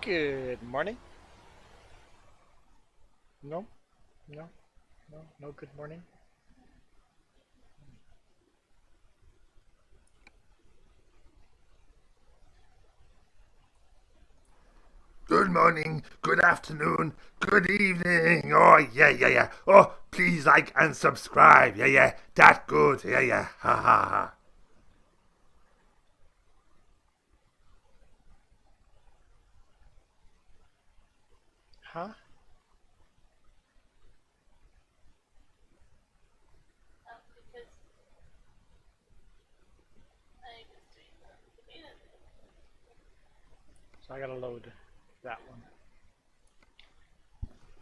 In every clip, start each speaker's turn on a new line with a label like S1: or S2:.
S1: Good morning. No, no, no good morning.
S2: Good morning, good afternoon, good evening. Oh, yeah, yeah, yeah. Oh, please like and subscribe. Yeah, yeah. That good. Yeah, yeah. Ha, ha, ha.
S1: Huh? So I gotta load that one.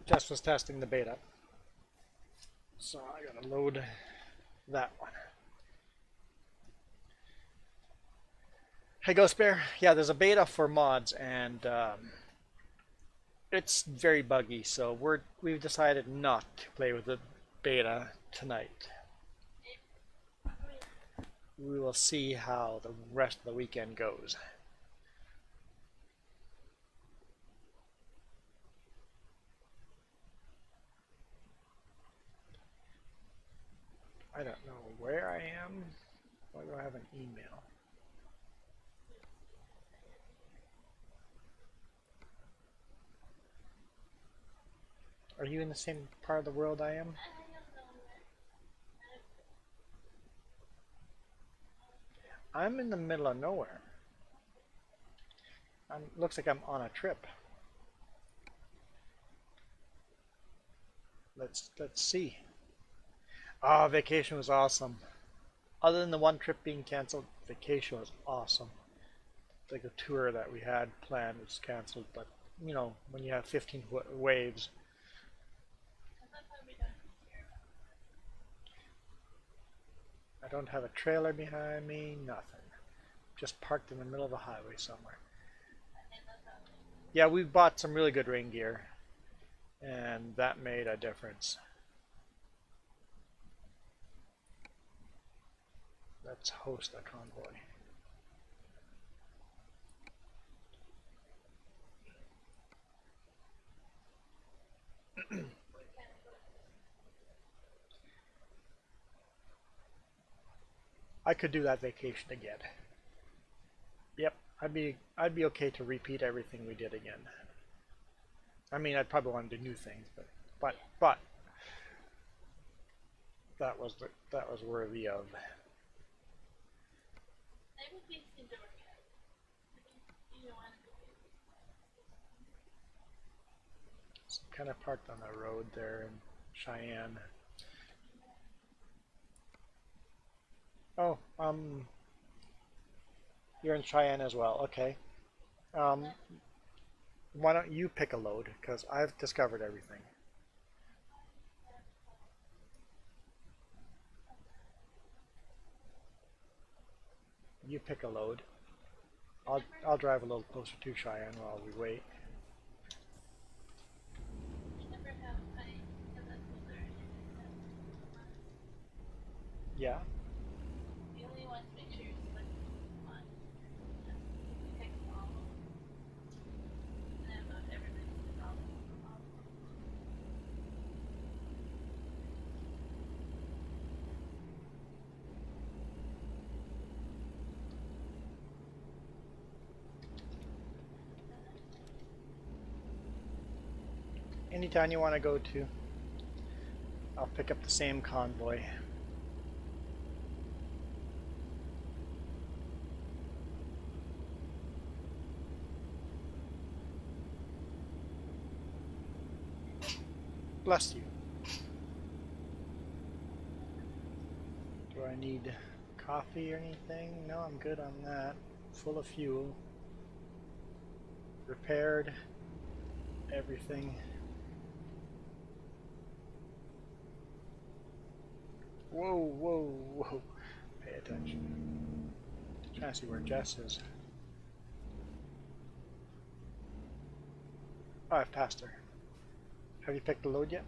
S1: Jess was testing the beta. So I gotta load that one. Hey Ghost Bear, yeah, there's a beta for mods and it's very buggy, so we've decided not to play with the beta tonight. We will see how the rest of the weekend goes. I don't know where I am. Why do I have an email? Are you in the same part of the world I am? I'm in the middle of nowhere. Looks like I'm on a trip. Let's see. Ah, vacation was awesome. Other than the one trip being canceled, vacation was awesome. Like the tour that we had planned was canceled, but you know when you have 15 waves. I don't have a trailer behind me, nothing. Just parked in the middle of the highway somewhere. Yeah, we bought some really good rain gear, and that made a difference. Let's host a convoy. I could do that vacation again. Yep, I'd be okay to repeat everything we did again. I mean, I'd probably want to do new things, but that was worthy of. So kind of parked on the road there in Cheyenne. Oh, you're in Cheyenne as well. Okay. Um, why don't you pick a load? Because I've discovered everything. You pick a load. I'll drive a little closer to Cheyenne while we wait. Yeah. Anytime you want to go to, I'll pick up the same convoy. Bless you. Do I need coffee or anything? No, I'm good on that. Full of fuel. Repaired. Everything. Whoa, whoa, whoa. Pay attention. Trying to see where Jess is. Oh, I've passed her. Have you picked the load yet?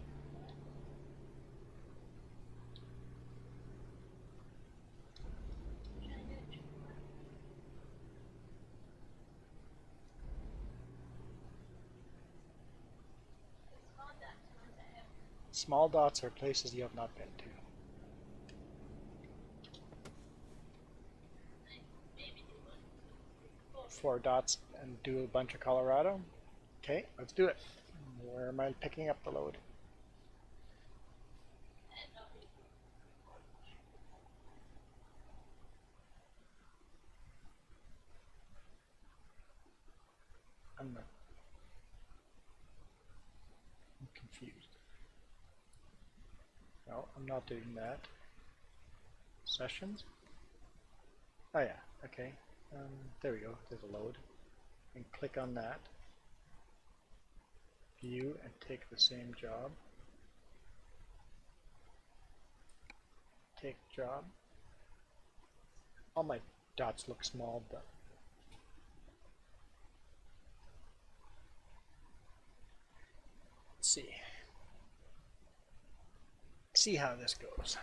S1: Small dots are places you have not been to. Four dots and do a bunch of Colorado. Okay, let's do it. Where am I picking up the load? I'm confused. No, I'm not doing that. Sessions? Oh yeah, okay. There we go, there's a load. And click on that. View and take the same job. Take job. All my dots look small, but let's see. See how this goes.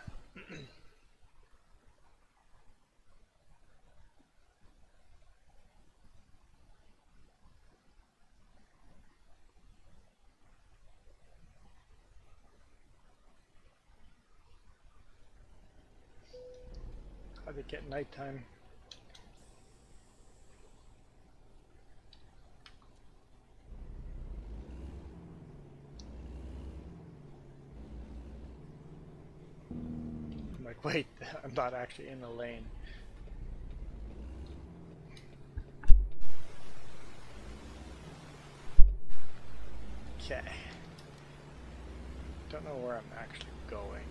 S1: How'd it get nighttime? I'm like, wait, I'm not actually in the lane. Okay. Don't know where I'm actually going.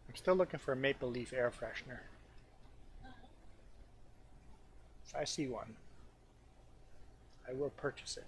S1: I'm still looking for a maple leaf air freshener. If I see one, I will purchase it.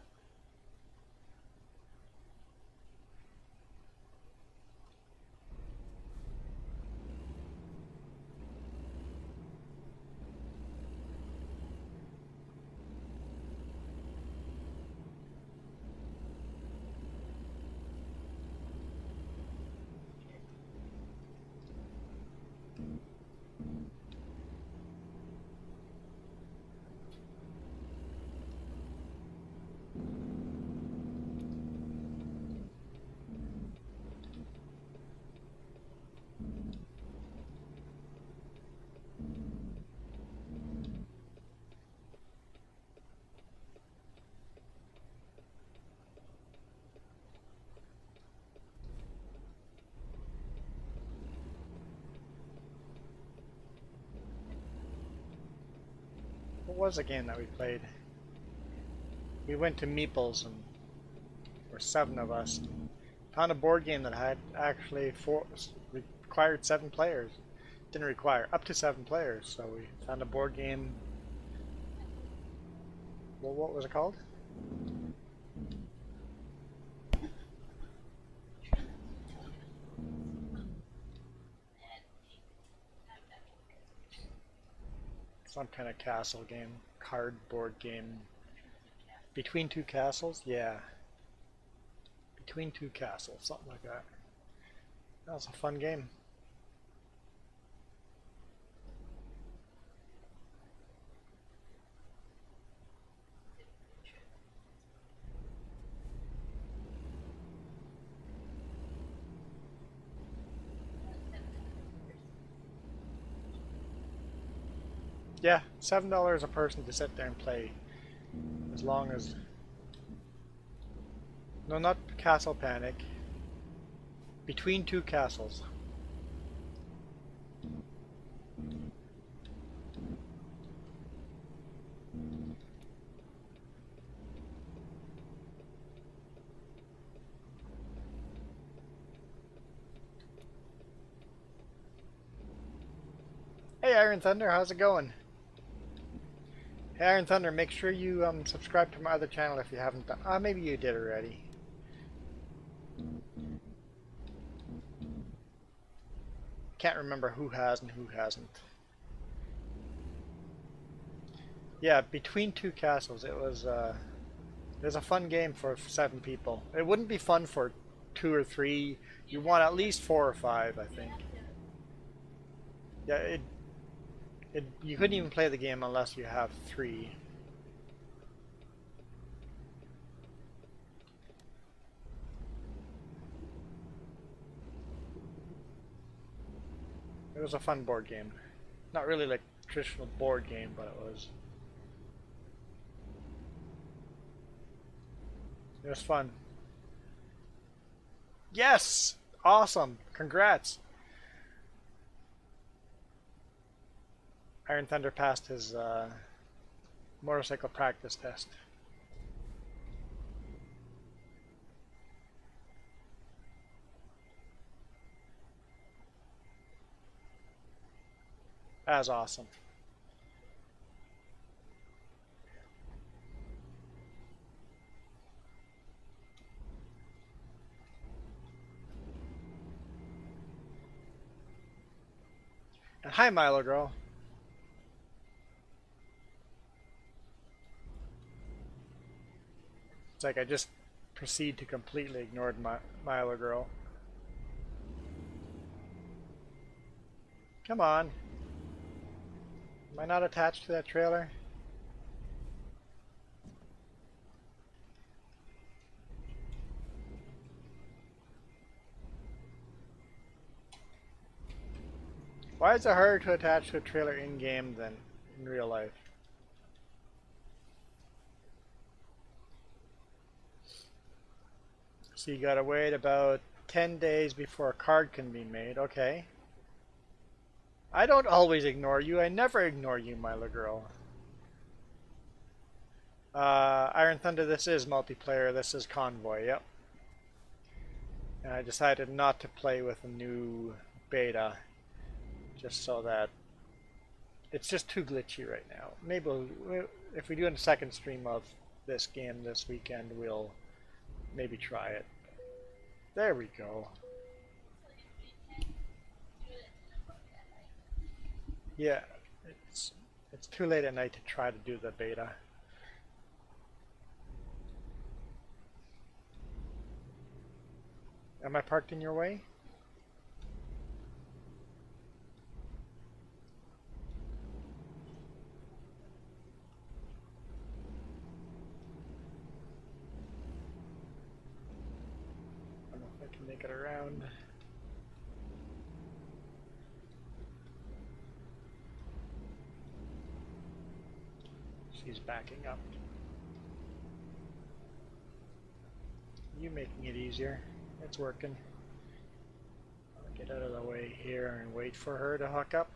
S1: What was the game that we played? We went to Meeple's and there were 7 of us. Found a board game that had actually required 7 players. Didn't require up to 7 players, so we found a board game. Well, what was it called? Some kind of castle game, cardboard game. Between Two Castles? Yeah. Between Two Castles, something like that. That was a fun game. Yeah, $7 a person to sit there and play. As long as... No, not Castle Panic. Between Two Castles. Hey Iron Thunder, how's it going? Hey Iron Thunder, make sure you subscribe to my other channel if you haven't done. Maybe you did already. Can't remember who has and who hasn't. Yeah, Between Two Castles. It was There's a fun game for 7 people. It wouldn't be fun for 2 or 3. You want at least 4 or 5, I think. Yeah, you couldn't even play the game unless you have 3. It was a fun board game. Not really like traditional board game, but it was. It was fun. Yes! Awesome! Congrats! Iron Thunder passed his motorcycle practice test. That was awesome. And hi, Milo Girl. It's like I just proceed to completely ignore Milo Girl. Come on. Am I not attached to that trailer? Why is it harder to attach to a trailer in-game than in real life? So you gotta wait about 10 days before a card can be made. Okay. I don't always ignore you. I never ignore you, Milo Girl. Iron Thunder, this is multiplayer. This is Convoy, yep. And I decided not to play with a new beta, just so that it's just too glitchy right now. Maybe if we do a second stream of this game this weekend, we'll maybe try it. There we go. Yeah, it's too late at night to try to do the beta. Am I parked in your way? I don't know if I can make it around. She's backing up. You making it easier. It's working. I'll get out of the way here and wait for her to hook up.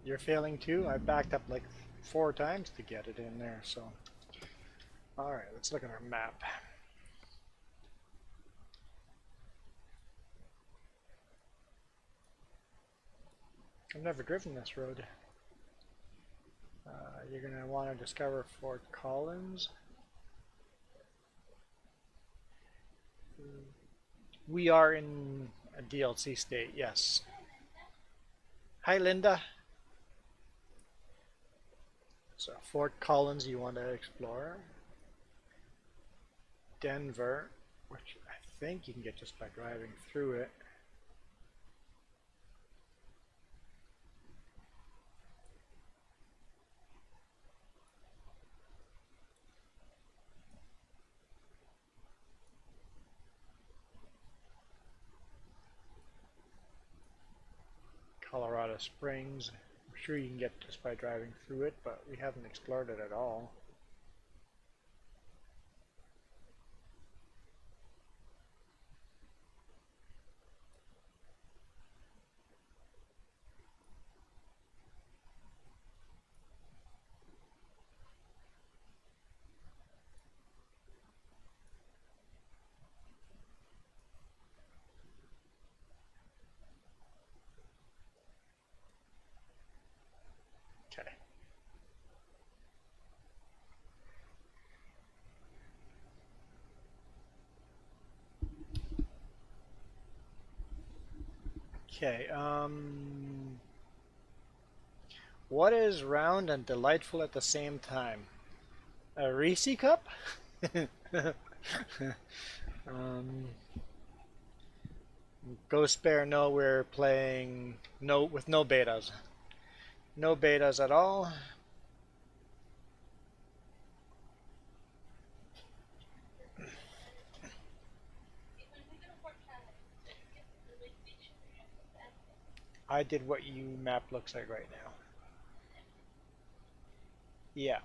S1: You're failing too? I backed up like 4 times to get it in there, so. Alright, let's look at our map. I've never driven this road. You're going to want to discover Fort Collins. We are in a DLC state, yes. Hi, Linda. So Fort Collins you want to explore. Denver, which I think you can get just by driving through it. Colorado Springs. I'm sure you can get just by driving through it, but we haven't explored it at all. Okay, what is round and delightful at the same time? A Reese cup? um, Ghost Bear, no, we're playing no with no betas. No betas at all. I did what you map looks like right now. Yeah.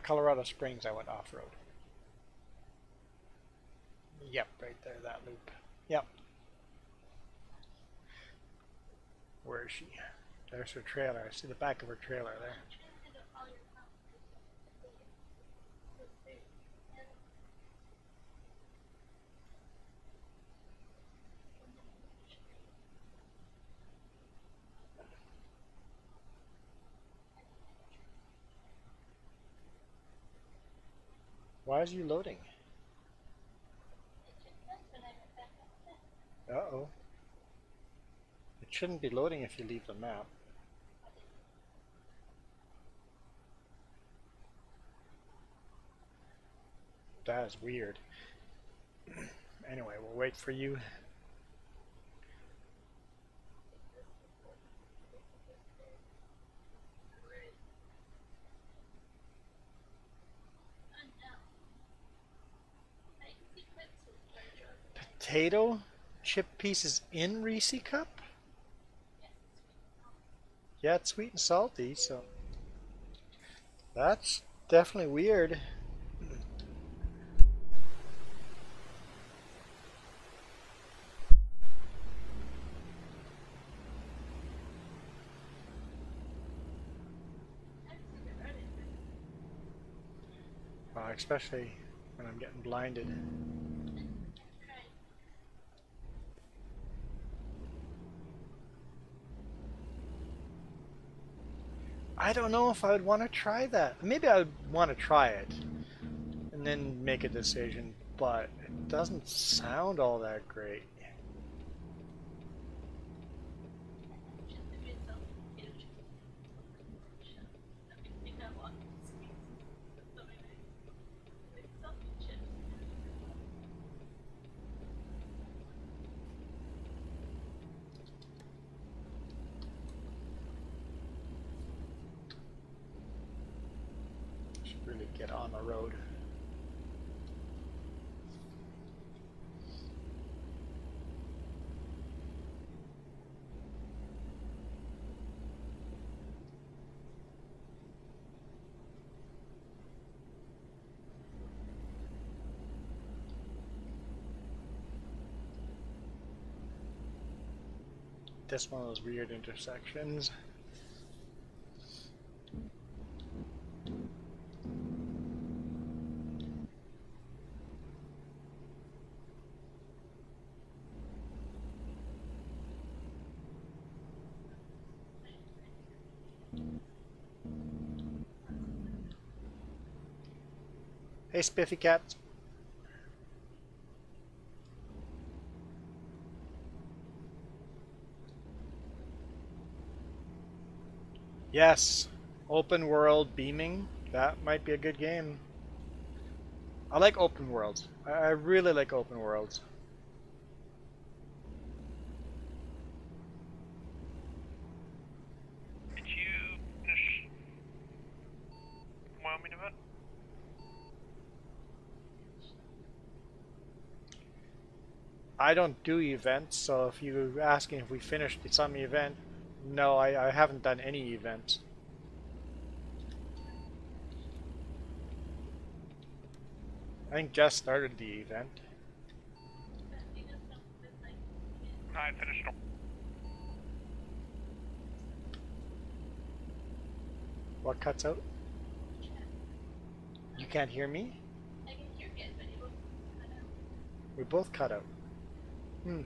S1: Colorado Springs, I went off-road. Yep, right there, that loop. Yep. Where is she? There's her trailer. I see the back of her trailer there. Why is you loading? Uh-oh. It shouldn't be loading if you leave the map. That is weird. Anyway, we'll wait for you. Potato chip pieces in Reese cup? Yeah, it's sweet and salty, so that's definitely weird. Especially when I'm getting blinded. I don't know if I would want to try that. Maybe I would want to try it and then make a decision, but it doesn't sound all that great. Should really get on the road. This one of those weird intersections. Hey, Spiffy Cat. Yes, open world beaming. That might be a good game. I like open worlds. I really like open worlds.
S3: Did you finish Wyoming event?
S1: I don't do events, so if you're asking if we finished some event, no, I haven't done any events. I think Jess started the event.
S3: I finished them.
S1: What cuts out? You can't hear me? We both cut out. Hmm.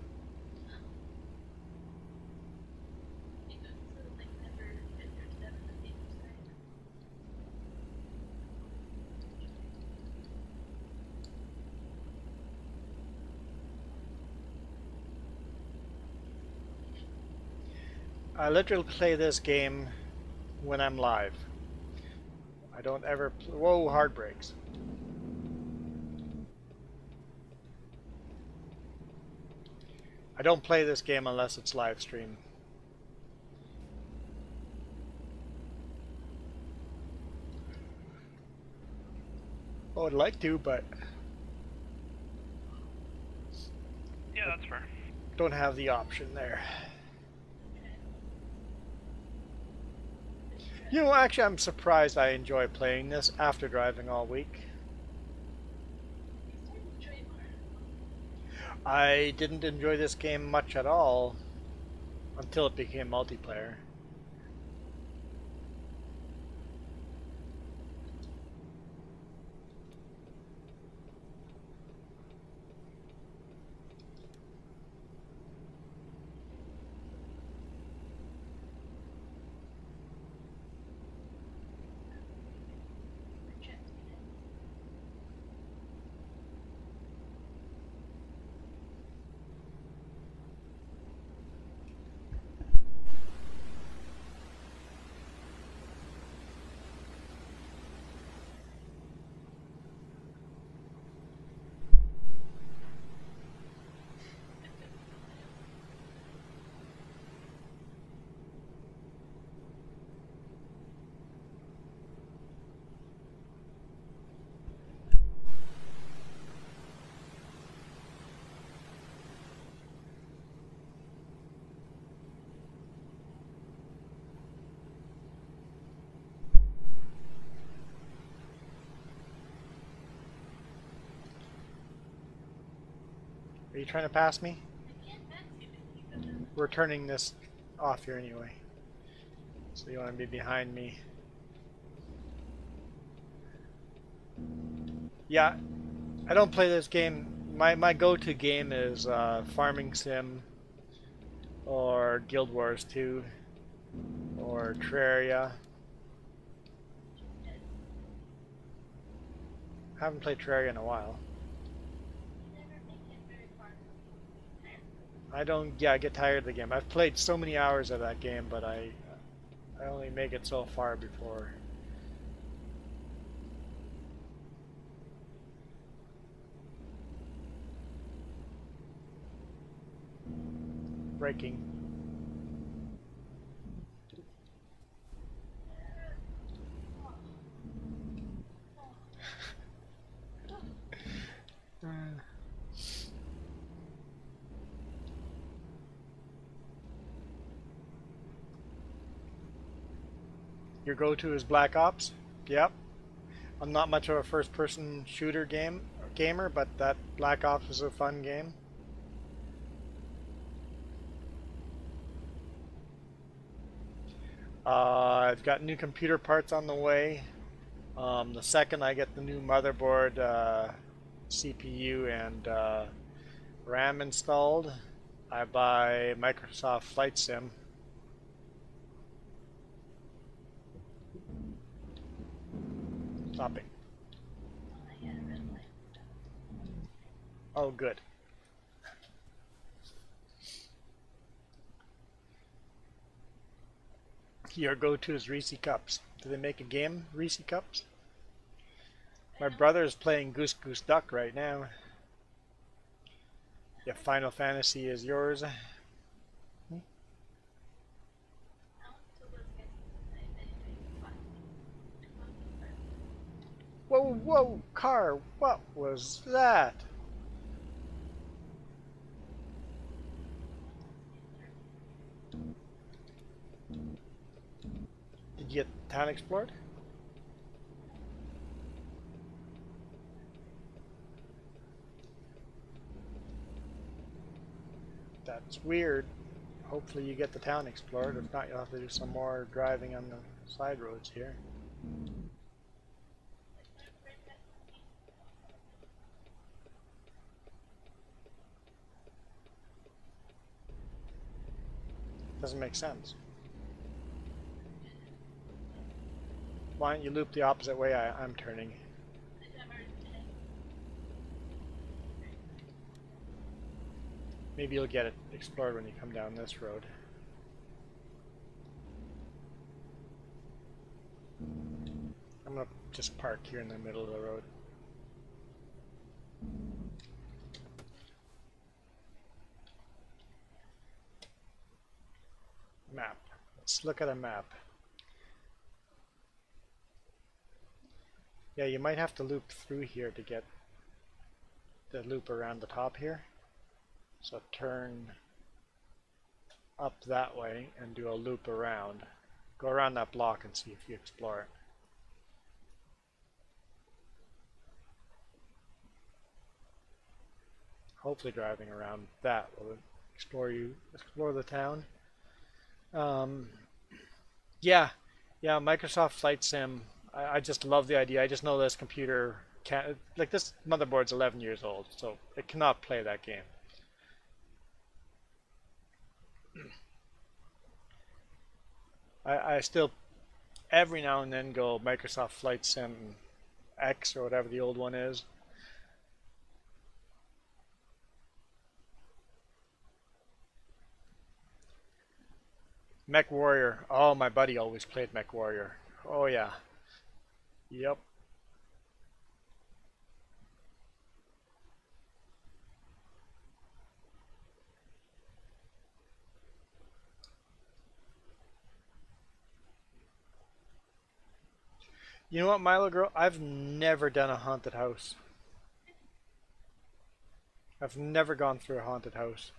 S1: I literally play this game when I'm live. I don't ever. Whoa, hard brakes. I don't play this game unless it's live stream. Oh, I'd like to, but
S3: Yeah, that's fair.
S1: don't have the option there. You know, actually, I'm surprised I enjoy playing this after driving all week. I didn't enjoy this game much at all until it became multiplayer. Are you trying to pass me? We're turning this off here anyway. So you want to be behind me. Yeah, I don't play this game. My go-to game is Farming Sim or Guild Wars 2 or Terraria. Haven't played Terraria in a while. I don't. Yeah, I get tired of the game. I've played so many hours of that game, but I only make it so far before. Breaking. Your go-to is Black Ops? Yep. I'm not much of a first-person shooter gamer, but that Black Ops is a fun game. I've got new computer parts on the way. The second I get the new motherboard, CPU, and RAM installed, I buy Microsoft Flight Sim. Stopping. Oh, good. Your go-to is Reese Cups. Do they make a game, Reese Cups? My brother is playing Goose Goose Duck right now. Yeah, Final Fantasy is yours. Whoa, whoa, car, what was that? Did you get town explored? That's weird. Hopefully you get the town explored. If not, you'll have to do some more driving on the side roads here. Doesn't make sense. Why don't you loop the opposite way I'm turning? Maybe you'll get it explored when you come down this road. I'm gonna just park here in the middle of the road. Map. Let's look at a map. Yeah, you might have to loop through here to get the loop around the top here. So turn up that way and do a loop around. Go around that block and see if you explore it. Hopefully driving around that will explore the town. Yeah, Microsoft Flight Sim. I just love the idea. I just know this computer can't, like this motherboard's 11 years old, so it cannot play that game. I still every now and then go Microsoft Flight Sim X or whatever the old one is. Mech Warrior. Oh, my buddy always played Mech Warrior. Oh yeah. Yep. You know what, Milo girl? I've never done a haunted house. I've never gone through a haunted house.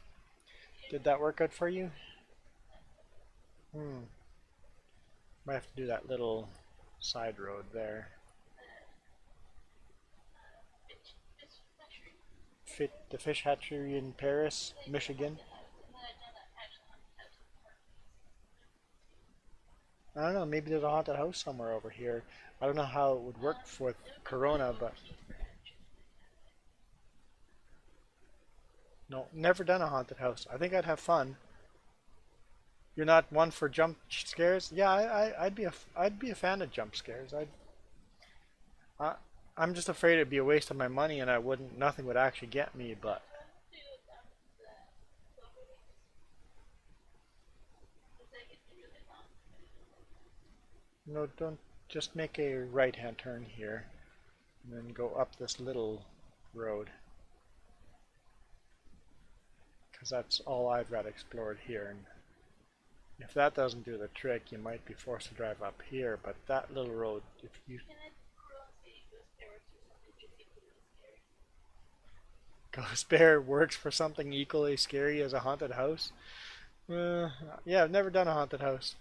S1: Did that work out for you? Hmm. Might have to do that little side road there. Fit the fish hatchery in Paris, Michigan. I don't know, maybe there's a haunted house somewhere over here. I don't know how it would work with Corona, but no, never done a haunted house. I think I'd have fun. You're not one for jump scares? Yeah, I'd be a fan of jump scares. I, I'm just afraid it'd be a waste of my money, and nothing would actually get me. But no, don't just make a right-hand turn here, and then go up this little road, because that's all I've got explored here. And if that doesn't do the trick, you might be forced to drive up here. But that little road, if you Ghost Bear works for something equally scary as a haunted house. Yeah, I've never done a haunted house.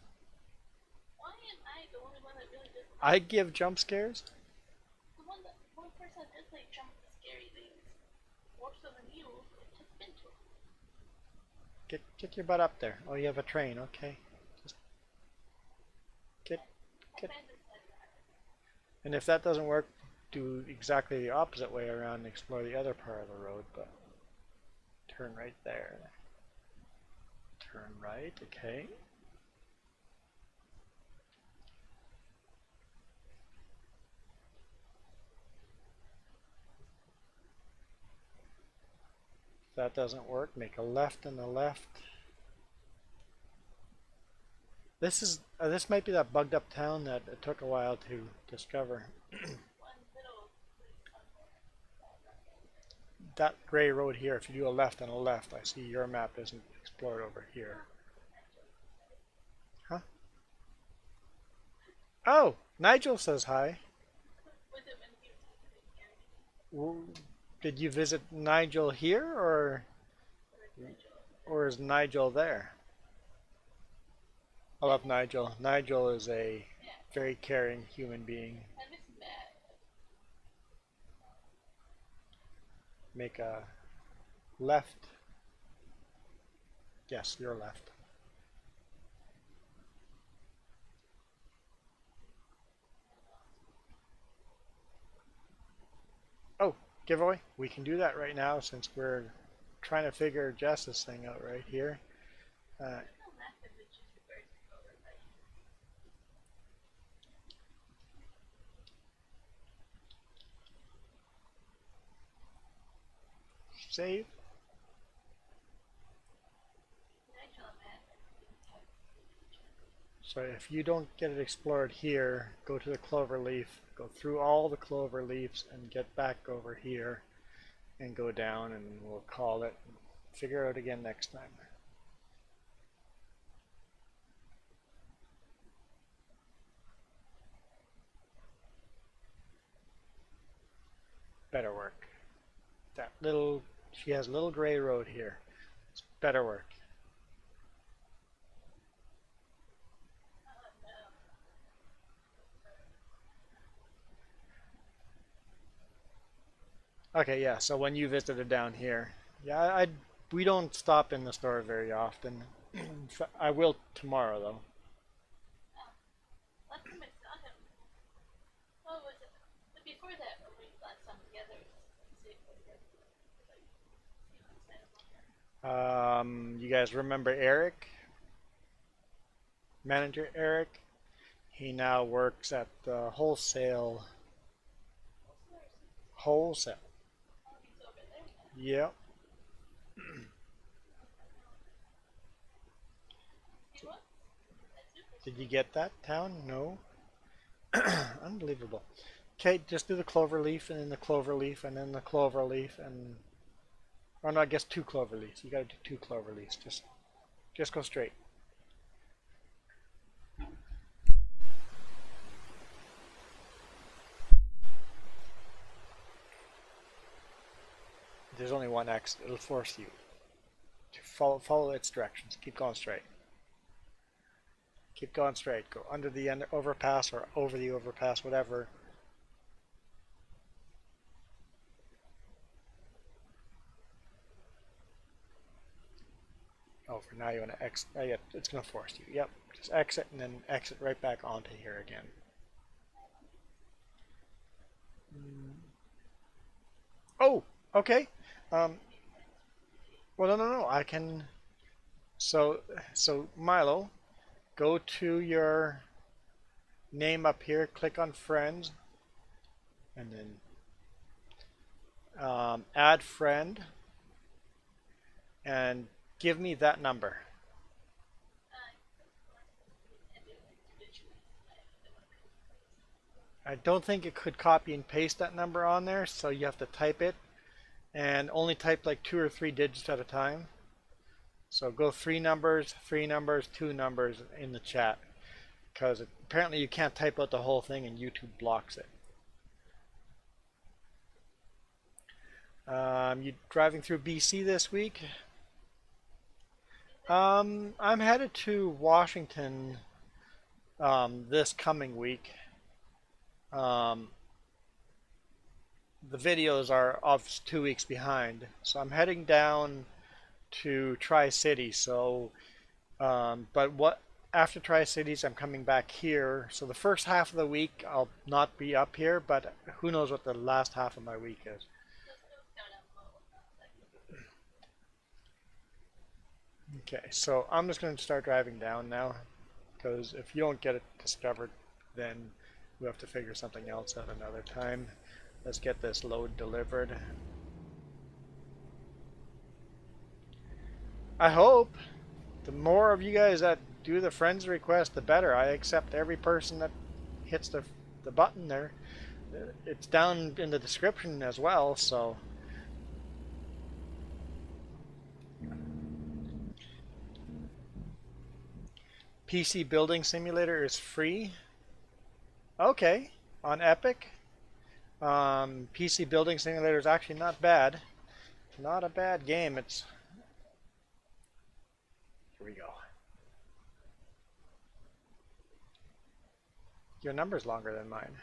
S1: I give jump scares. Get your butt up there. Oh, you have a train. Okay. Just get get. And if that doesn't work, do exactly the opposite way around and explore the other part of the road. But turn right there. Turn right. Okay. If that doesn't work, make a left and a left. This might be that bugged up town that it took a while to discover. That gray road here, if you do a left and a left, I see your map isn't explored over here. Huh? Oh, Nigel says hi. Did you visit Nigel here, or is Nigel there? I love Nigel. Nigel is a very caring human being. Make a left. Yes, your left. Oh, giveaway. We can do that right now since we're trying to figure Jess's thing out right here. Uh, Save. So if you don't get it explored here, go to the clover leaf, go through all the clover leaves and get back over here and go down, and we'll call it. Figure out again next time. Better work. That little, she has a little gray road here. It's better work. Okay, yeah, so when you visited down here, yeah, we don't stop in the store very often. I will tomorrow, though.
S4: Last time I saw him, what was it? But before that, when we last time together, it was like,
S1: You guys remember Eric? Manager Eric? He now works at the wholesale. Wholesale.
S4: he's over there now.
S1: Yep.
S4: He was? That's super.
S1: Did you get that, Town? No? Unbelievable. Okay, just do the clover leaf and then the clover leaf and then the clover leaf and... Or no, I guess 2 clover leaves. You gotta do 2 clover leaves. Just go straight. There's only one exit. It'll force you to follow its directions. Keep going straight. Keep going straight. Go under the overpass or over the overpass, whatever. Oh, for now you want to exit. Oh, yeah, it's going to force you. Yep. Just exit and then exit right back onto here again. Oh, okay. Well, no. I can. So Milo, go to your name up here. Click on friends, and then add friend, and give me that number. I don't think it could copy and paste that number on there, so you have to type it, and only type like 2 or 3 digits at a time. So go 3 numbers, 2 numbers in the chat, because apparently you can't type out the whole thing and YouTube blocks it. You driving through BC this week? I'm headed to Washington this coming week. The videos are of 2 weeks behind, so I'm heading down to Tri-Cities. So, but after Tri-Cities, I'm coming back here. So the first half of the week, I'll not be up here, but who knows what the last half of my week is. Okay, so I'm just going to start driving down now, because if you don't get it discovered, then we have to figure something else out another time. Let's get this load delivered. I hope the more of you guys that do the friends request, the better. I accept every person that hits the button there. It's down in the description as well, so. PC Building Simulator is free. Okay, on Epic. PC Building Simulator is actually not bad. Not a bad game. It's. Here we go. Your number's longer than mine.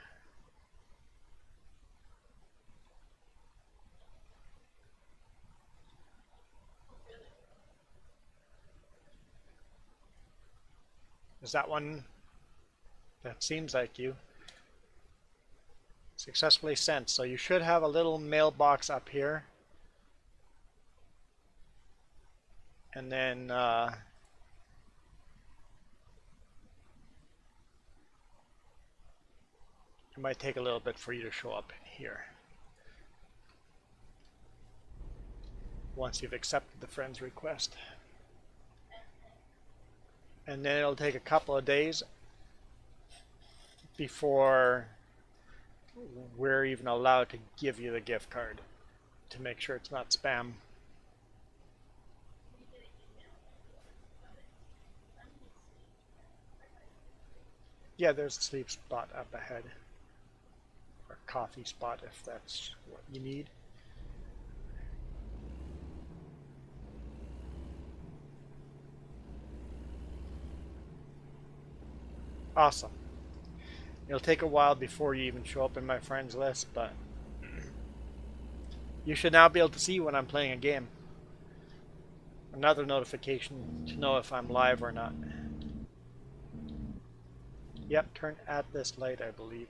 S1: Is that one? That seems like you. Successfully sent. So you should have a little mailbox up here. And then it might take a little bit for you to show up here. Once you've accepted the friend's request. and then it'll take a couple of days before we're even allowed to give you the gift card to make sure it's not spam. Yeah, there's a sleep spot up ahead. Or coffee spot if that's what you need. Awesome. It'll take a while before you even show up in my friends list, but you should now be able to see when I'm playing a game. Another notification to know if I'm live or not. Yep, turn at this light, I believe.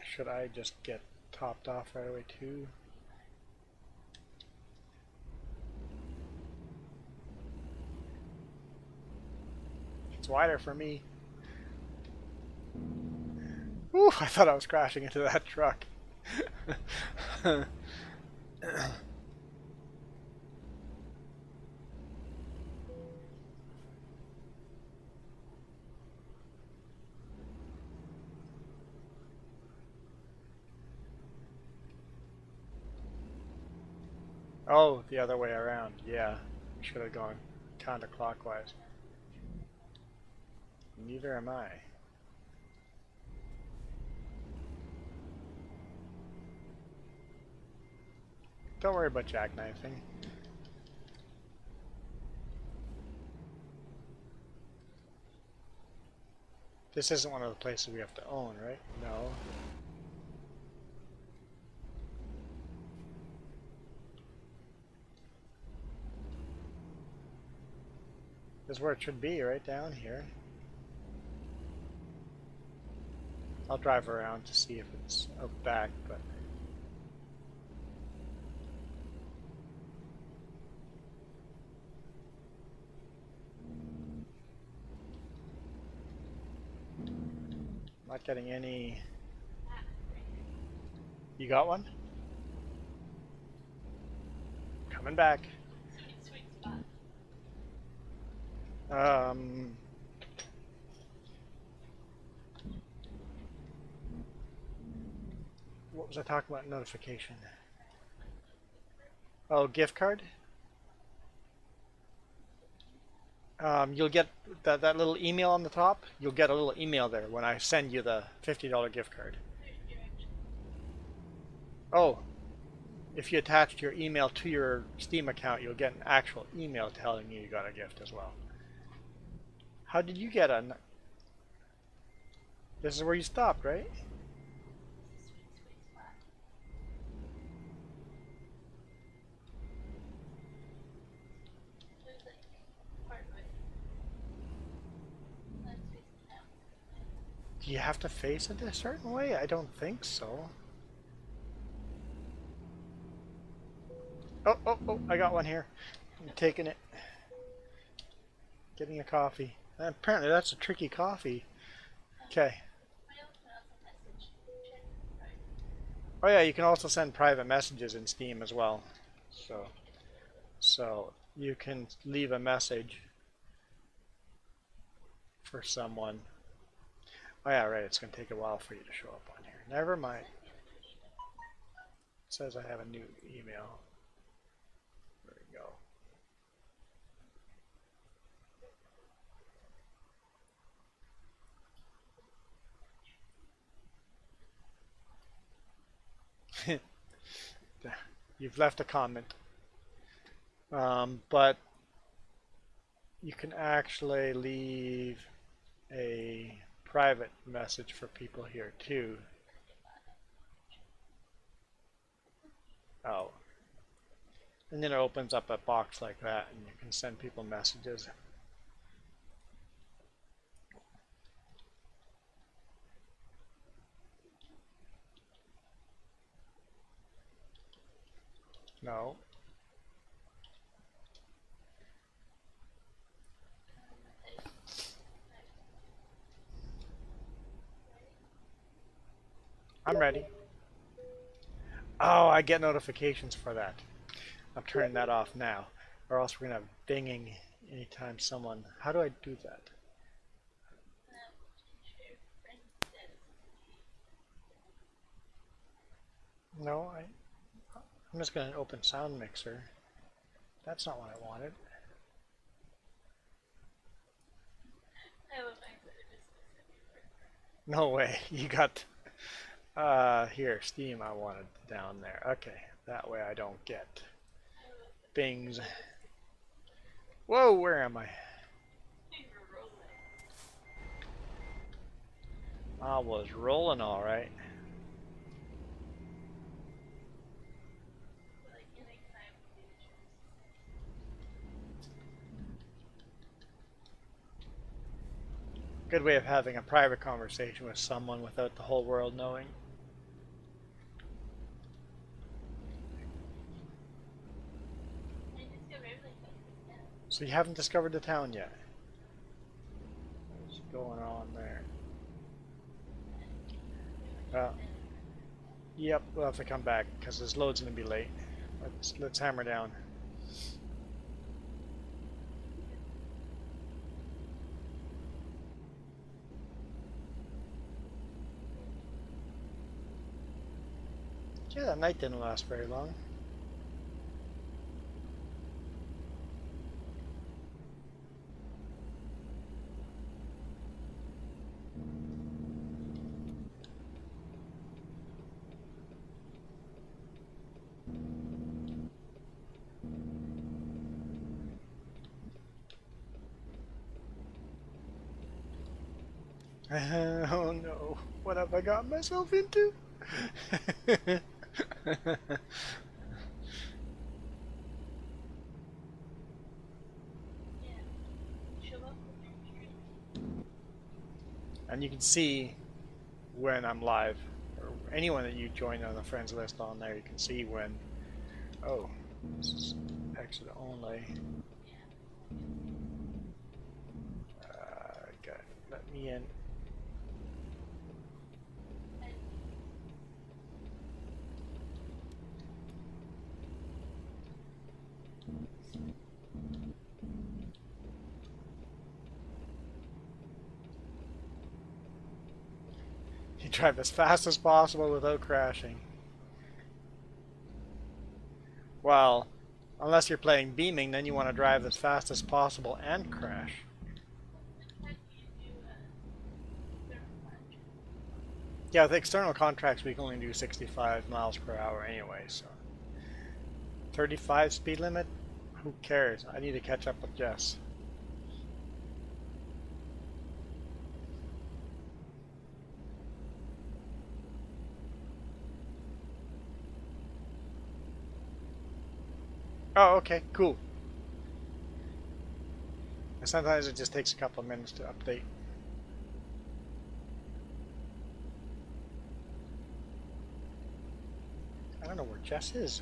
S1: Should I just get topped off right away too? It's wider for me. Ooh, I thought I was crashing into that truck. Oh, the other way around. Yeah, should have gone counterclockwise. Neither am I. Don't worry about jackknifing. This isn't one of the places we have to own, right? No. This is where it should be, right down here. I'll drive around to see if it's out back, but not getting any. You got one? Coming back.
S4: Sweet spot.
S1: What was I talking about? Notification. Oh, gift card? You'll get that little email on the top. You'll get a little email there when I send you the $50 gift card. Oh, if you attach your email to your Steam account, you'll get an actual email telling you got a gift as well. How did you get a... This is where you stopped, right? Do you have to face it a certain way? I don't think so. Oh, I got one here. I'm taking it. Getting a coffee. Apparently that's a tricky coffee. Okay. Oh yeah, you can also send private messages in Steam as well. So you can leave a message for someone. Oh yeah, right, it's going to take a while for you to show up on here. Never mind. It says I have a new email. There we go. You've left a comment. But you can actually leave a private message for people here too. Oh. And then it opens up a box like that and you can send people messages. No. I'm ready. Oh, I get notifications for that. I'm turning that off now, or else we're gonna have dinging anytime someone. How do I do that?
S4: Share friend status.
S1: No, I'm just gonna open Sound Mixer. That's not what I wanted.
S4: I would like to just everywhere.
S1: No way. You got here, Steam I wanted down there. Okay. That way I don't get bings. Whoa, where am I? I was rolling all right. Good way of having a private conversation with someone without the whole world knowing. So you haven't discovered the town yet? What's going on there? Yep, we'll have to come back because this load's gonna be late. Let's hammer down. Yeah, that night didn't last very long. Oh no, what have I got myself into? And you can see when I'm live, or anyone that you join on the friends list on there, you can see when, oh, this is exit only. Okay, let me in. You drive as fast as possible without crashing. Well, unless you're playing beaming, then you want to drive as fast as possible and crash. Yeah, with external contracts we can only do 65 miles per hour anyway, so 35 speed limit? Who cares? I need to catch up with Jess. Oh, okay, cool. And sometimes it just takes a couple of minutes to update. I don't know where Jess is.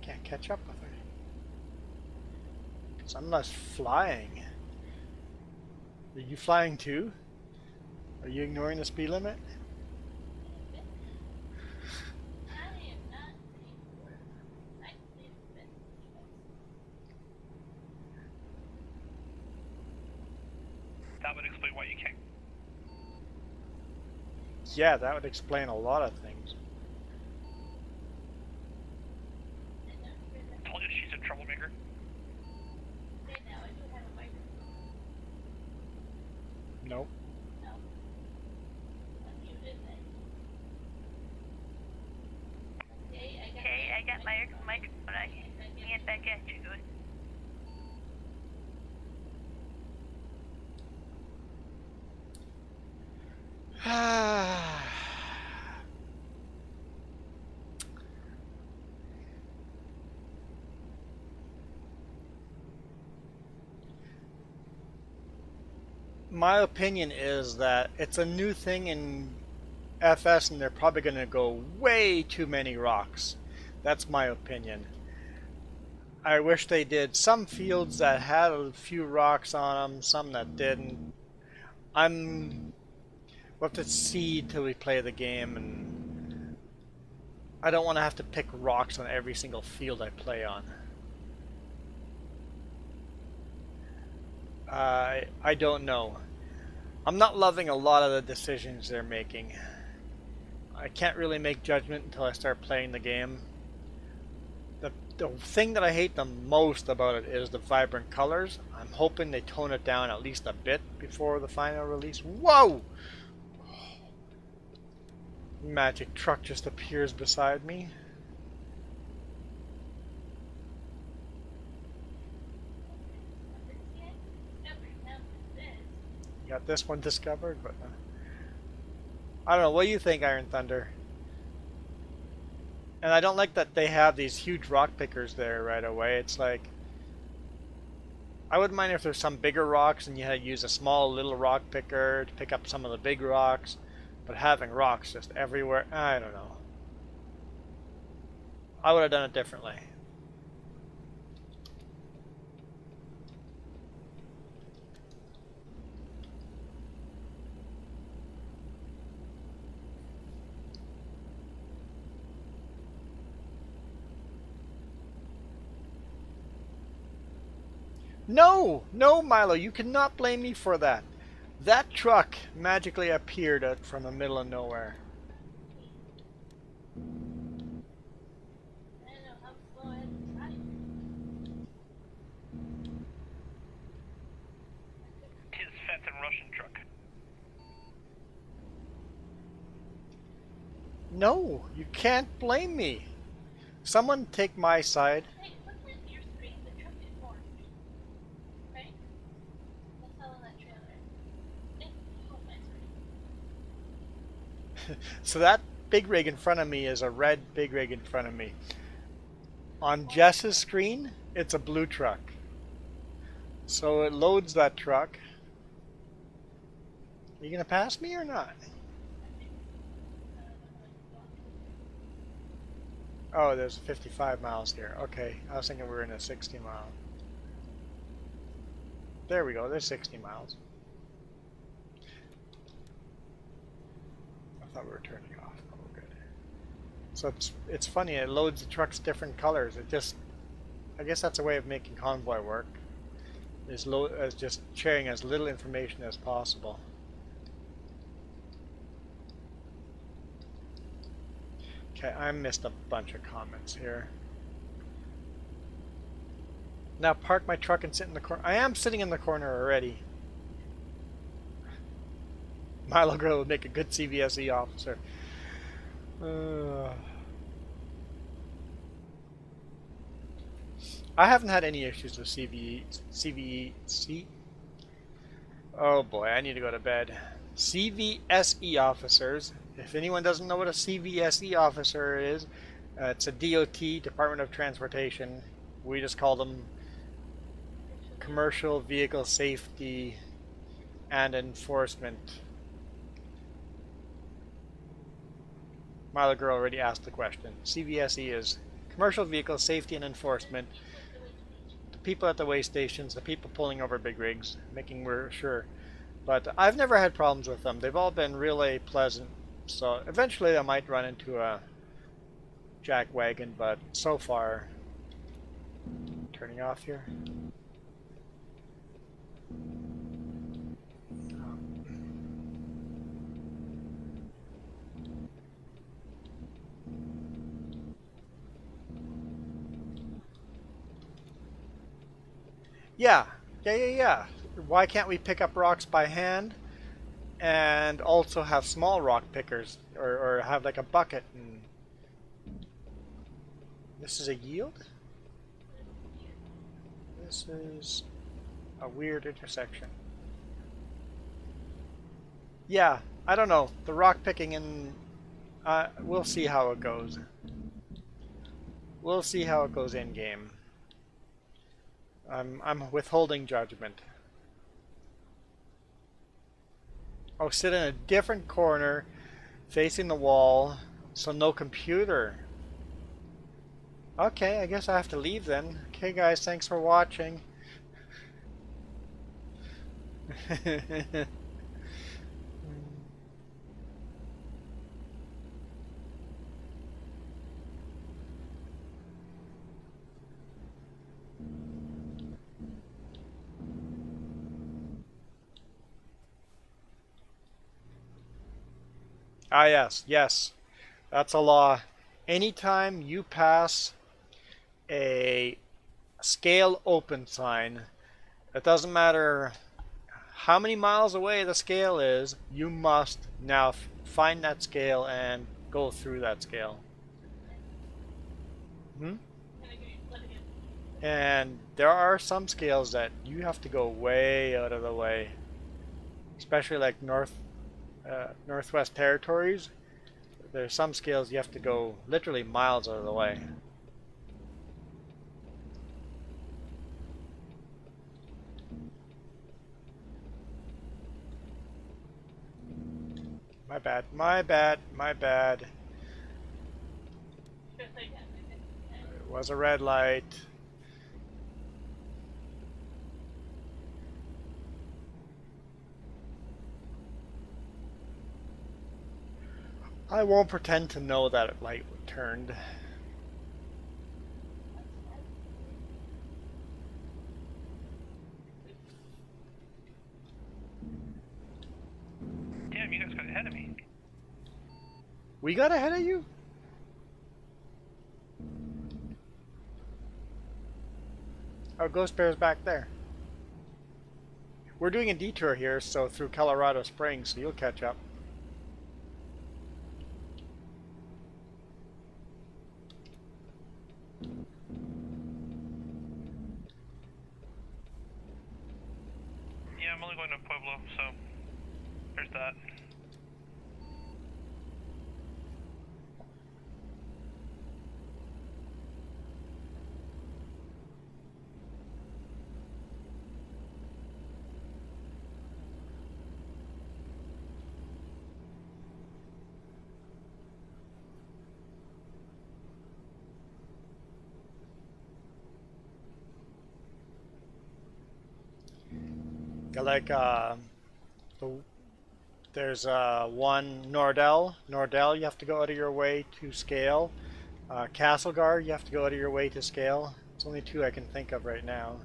S1: Can't catch up with her. Because I'm not flying. Are you flying too? Are you ignoring the speed limit?
S3: That would explain why you can't.
S1: Yeah, that would explain a lot of things.
S3: Told you she's a troublemaker.
S1: Nope.
S5: Okay, I got my microphone. I can get back at you. Good.
S1: My opinion is that it's a new thing in FS and they're probably going to go way too many rocks. That's my opinion. I wish they did some fields that had a few rocks on them, some that didn't. We'll have to see till we play the game and I don't want to have to pick rocks on every single field I play on. I don't know. I'm not loving a lot of the decisions they're making. I can't really make judgment until I start playing the game. The thing that I hate the most about it is the vibrant colors. I'm hoping they tone it down at least a bit before the final release. Whoa! Magic truck just appears beside me. Got this one discovered, but I don't know. What do you think, Iron Thunder? And I don't like that they have these huge rock pickers there right away. It's like, I wouldn't mind if there's some bigger rocks and you had to use a small little rock picker to pick up some of the big rocks, but having rocks just everywhere, I don't know. I would have done it differently. No, no, Milo, you cannot blame me for that. That truck magically appeared from the middle of nowhere.
S4: I don't know how slow I had to drive.
S3: His phantom Russian truck.
S1: No, you can't blame me. Someone take my side.
S4: Hey, look at your screen. The truck is orange. Right? That's all in that trailer. Hey, hold my screen.
S1: So that big rig in front of me is a red big rig in front of me. On Jess's screen, it's a blue truck. So it loads that truck. Are you gonna pass me or not? Oh, there's 55 miles here. Okay, I was thinking we were in a 60 mile. There we go, there's 60 miles. I thought we were turning off. Oh, good. So it's funny, it loads the trucks different colors. It just, I guess that's a way of making Convoy work. Is just sharing as little information as possible. Okay, I missed a bunch of comments here. Now park my truck and sit in the corner. I am sitting in the corner already. Milo Grill would make a good CVSE officer. I haven't had any issues with CVEC. Oh boy, I need to go to bed. CVSE officers. If anyone doesn't know what a CVSE officer is, it's a DOT, Department of Transportation. We just call them Commercial Vehicle Safety and Enforcement. Milo Girl already asked the question. CVSE is Commercial Vehicle Safety and Enforcement. The people at the way stations, the people pulling over big rigs, making sure. But I've never had problems with them. They've all been really pleasant. So eventually I might run into a jack wagon, but so far, turning off here. Yeah. Why can't we pick up rocks by hand and also have small rock pickers or have like a bucket? And this is a yield? This is a weird intersection. Yeah, I don't know. The rock picking and we'll see how it goes. We'll see how it goes in game. I'm withholding judgment. Oh, sit in a different corner, facing the wall, so no computer. Okay, I guess I have to leave then. Okay, guys, thanks for watching. Ah, yes, yes. That's a law. Anytime you pass a scale open sign, it doesn't matter how many miles away the scale is, you must now find that scale and go through that scale. Hmm? And there are some scales that you have to go way out of the way, especially like Northwest Territories. There's some scales you have to go literally miles out of the way. My bad, my bad, my bad. It was a red light. I won't pretend to know that light turned.
S3: Damn, you guys got ahead of me.
S1: We got ahead of you? Oh, Ghost Bear's back there. We're doing a detour here, so through Colorado Springs, so you'll catch up.
S3: Yeah, I'm only going to Pueblo, so there's that.
S1: Like, there's one Nordell, you have to go out of your way to scale. Castlegar, you have to go out of your way to scale. It's only two I can think of right now.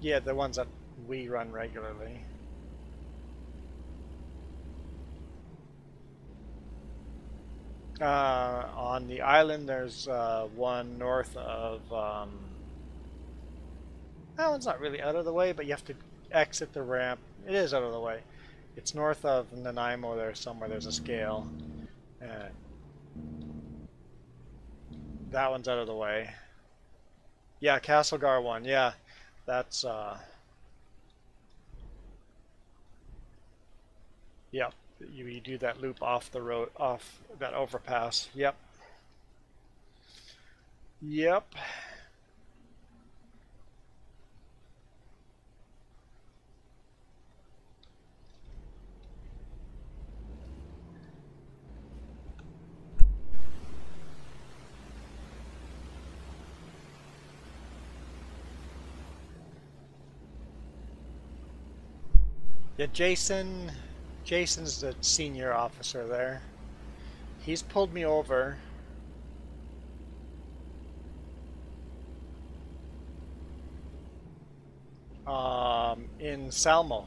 S1: Yeah, the ones that we run regularly. On the island, there's one north of. That one's not really out of the way, but you have to exit the ramp. It is out of the way. It's north of Nanaimo. There somewhere. There's a scale. That one's out of the way. Yeah, Castlegar one. Yeah, that's. Yep. You do that loop off the road, off that overpass. Yep. Yep. Yeah, Jason's the senior officer there. He's pulled me over. In Salmo.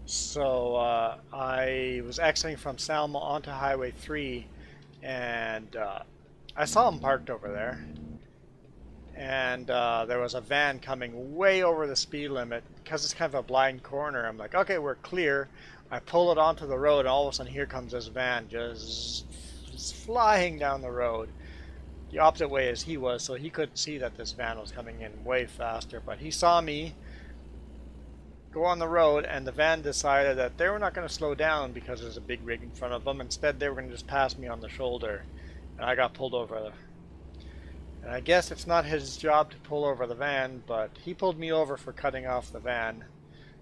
S1: So I was exiting from Salmo onto Highway 3, and I saw him parked over there. And there was a van coming way over the speed limit. Because it's kind of a blind corner, I'm like, okay, we're clear. I pull it onto the road, and all of a sudden here comes this van just flying down the road the opposite way as he was, so he couldn't see that this van was coming in way faster. But he saw me go on the road, and the van decided that they were not going to slow down because there's a big rig in front of them. Instead, they were going to just pass me on the shoulder, and I got pulled over. And I guess it's not his job to pull over the van, but he pulled me over for cutting off the van.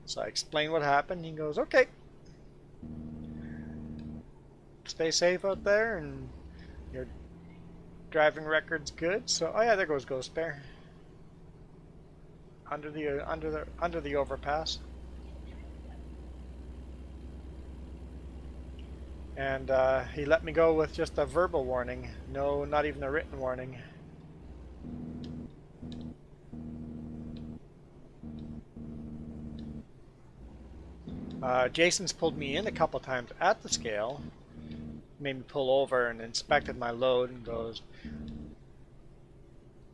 S1: So I explained what happened. He goes, okay, stay safe out there, and your driving record's good. So, oh yeah, there goes Ghost Bear. Under the overpass. And he let me go with just a verbal warning. No, not even a written warning. Jason's pulled me in a couple times at the scale, made me pull over and inspected my load and goes,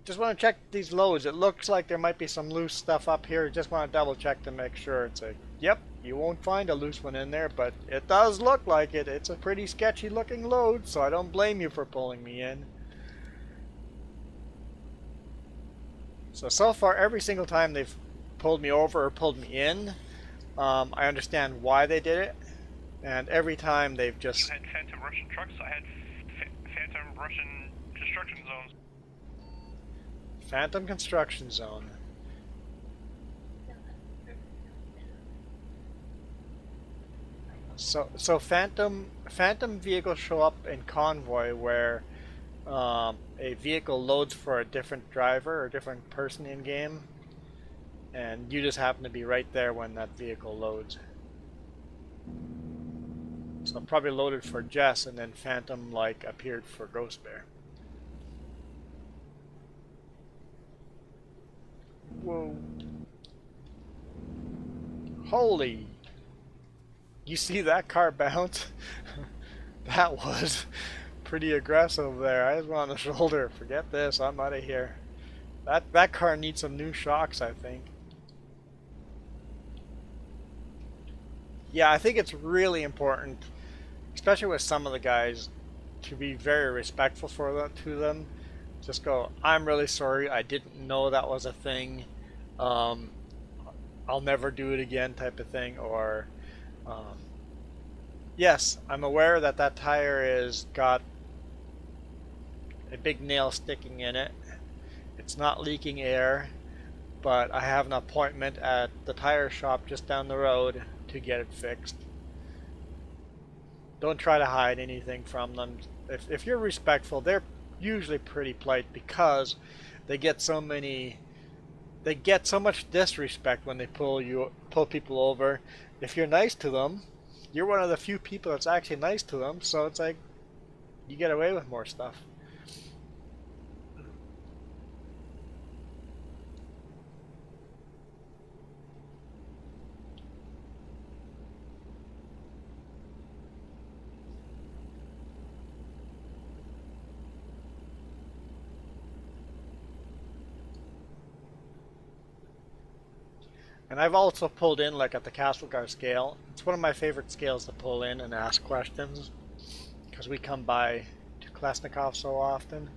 S1: just want to check these loads. It looks like there might be some loose stuff up here. Just want to double check to make sure. It's like, yep, you won't find a loose one in there, but it does look like it. It's a pretty sketchy looking load, so I don't blame you for pulling me in. So far, every single time they've pulled me over or pulled me in, I understand why they did it. And every time they've just...
S3: I had phantom Russian trucks. I had phantom Russian construction zones.
S1: Phantom construction zone. So phantom vehicles show up in Convoy where a vehicle loads for a different driver or different person in game, and you just happen to be right there when that vehicle loads. So probably loaded for Jess, and then Phantom like appeared for Ghost Bear. Whoa. Holy. You see that car bounce? That was pretty aggressive there. I just went on the shoulder. Forget this. I'm out of here. That car needs some new shocks, I think. Yeah, I think it's really important, especially with some of the guys, to be very respectful to them. Just go, I'm really sorry, I didn't know that was a thing. I'll never do it again type of thing. Or, yes, I'm aware that that tire is got a big nail sticking in it. It's not leaking air, but I have an appointment at the tire shop just down the road to get it fixed. Don't try to hide anything from them. If you're respectful, they're usually pretty polite because they get so much disrespect when they pull people over. If you're nice to them, you're one of the few people that's actually nice to them, so it's like you get away with more stuff. And I've also pulled in like at the Castlegar scale. It's one of my favorite scales to pull in and ask questions because we come by to Klesnikov so often.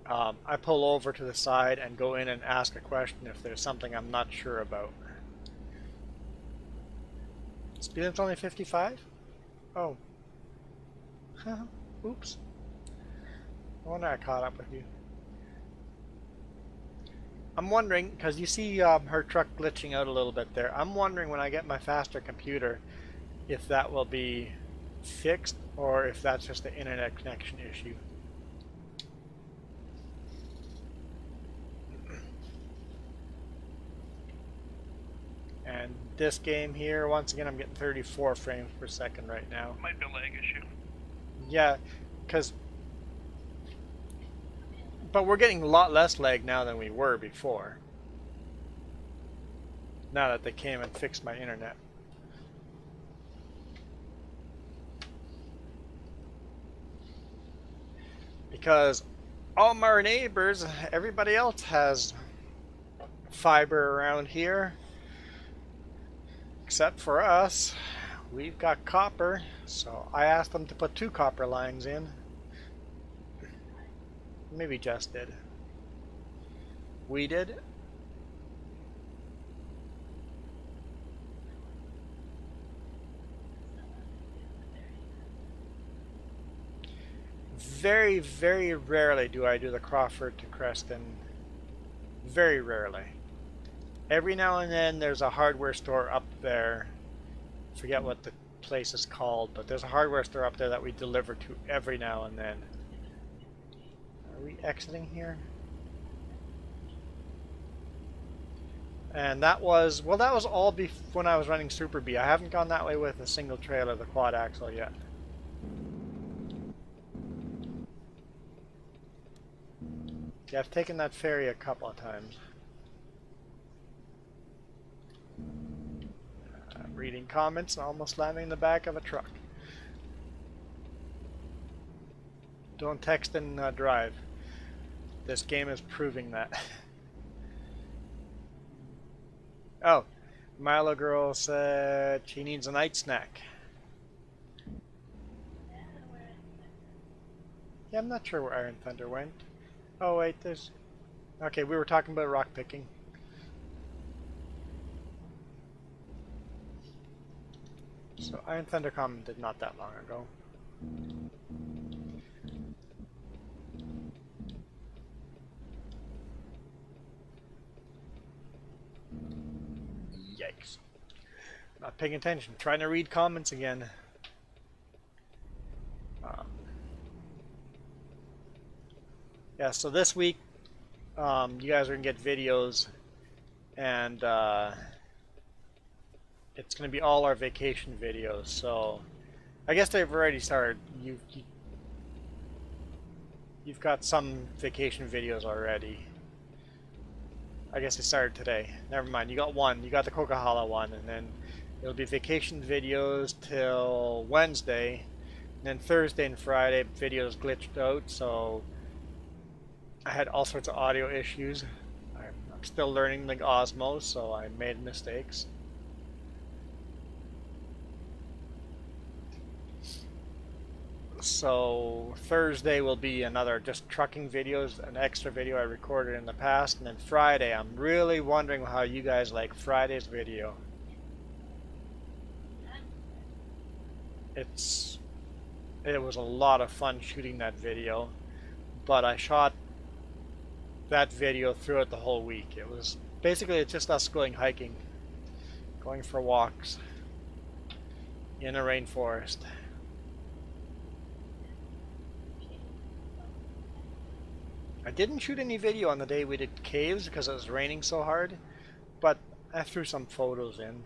S1: I pull over to the side and go in and ask a question if there's something I'm not sure about. Speed limit's only 55? Oh. Oops. I wonder I caught up with you. I'm wondering, because you see her truck glitching out a little bit there. I'm wondering when I get my faster computer if that will be fixed or if that's just an internet connection issue. And this game here, once again, I'm getting 34 frames per second right now.
S3: Might be a lag issue.
S1: Yeah, but we're getting a lot less lag now than we were before. Now that they came and fixed my internet. Because all my neighbors, everybody else has fiber around here. Except for us. We've got copper. So I asked them to put 2 copper lines in. Maybe Jess did. We did. Very, very rarely do I do the Crawford to Creston. Very rarely. Every now and then there's a hardware store up there. I forget what the place is called, but there's a hardware store up there that we deliver to every now and then. Are we exiting here? And that was all when I was running Super B. I haven't gone that way with a single trailer, the quad axle, yet. Yeah, I've taken that ferry a couple of times. reading comments and almost landing in the back of a truck. Don't text and drive. This game is proving that. Oh, Milo Girl said she needs a night snack. Yeah, I'm not sure where Iron Thunder went. Oh wait, there's... Okay, we were talking about rock picking. So Iron Thunder commented not that long ago. Yikes. Not paying attention. Trying to read comments again. Yeah, so this week you guys are going to get videos, and it's going to be all our vacation videos. So I guess they've already started. You've got some vacation videos already. I guess it started today. Never mind. You got one. You got the Coquihalla one, and then it'll be vacation videos till Wednesday. And then Thursday and Friday videos glitched out, so I had all sorts of audio issues. I'm still learning the Osmo, so I made mistakes. So Thursday will be another just trucking videos, an extra video I recorded in the past, and then Friday I'm really wondering how you guys like Friday's video. It was a lot of fun shooting that video, but I shot that video throughout the whole week. It was basically it's just us going hiking, going for walks in a rainforest. I didn't shoot any video on the day we did caves because it was raining so hard, but I threw some photos in.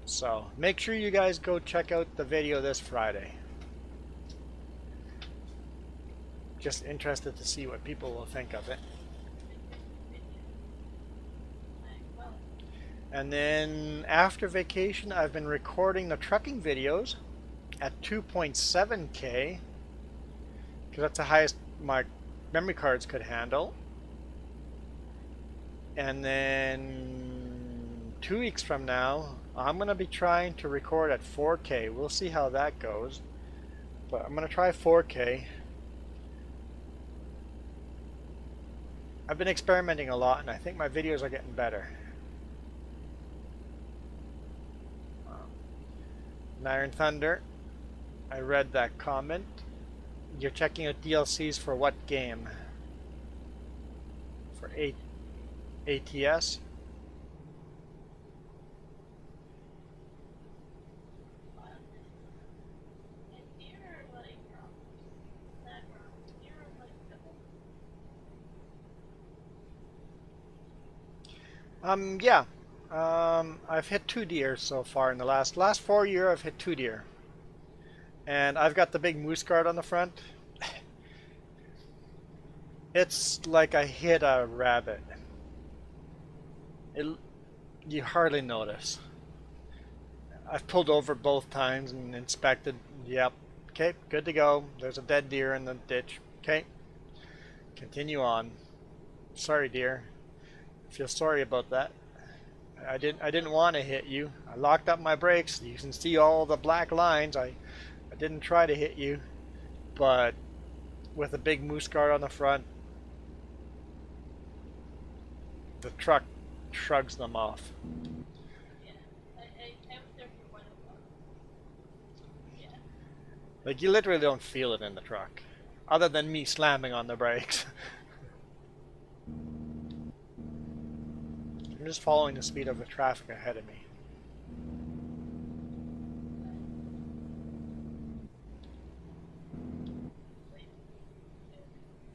S1: So make sure you guys go check out the video this Friday. Just interested to see what people will think of it. And then after vacation, I've been recording the trucking videos at 2.7K because that's the highest my memory cards could handle. And then 2 weeks from now, I'm going to be trying to record at 4K. We'll see how that goes. But I'm going to try 4K. I've been experimenting a lot, and I think my videos are getting better. Iron Thunder, I read that comment. You're checking out DLCs for what game? For ATS? Yeah. I've hit 2 deer so far in the last 4 years. I've hit 2 deer, and I've got the big moose guard on the front. It's like I hit a rabbit. You hardly notice. I've pulled over both times and inspected. Yep. Okay, good to go. There's a dead deer in the ditch. Okay. Continue on. Sorry, deer. I feel sorry about that. I didn't want to hit you. I locked up my brakes. You can see all the black lines. I didn't try to hit you, but with a big moose guard on the front, the truck shrugs them off.
S4: Yeah, I was there for 1 o'clock. Yeah.
S1: Like, you literally don't feel it in the truck, other than me slamming on the brakes. I'm just following the speed of the traffic ahead of me.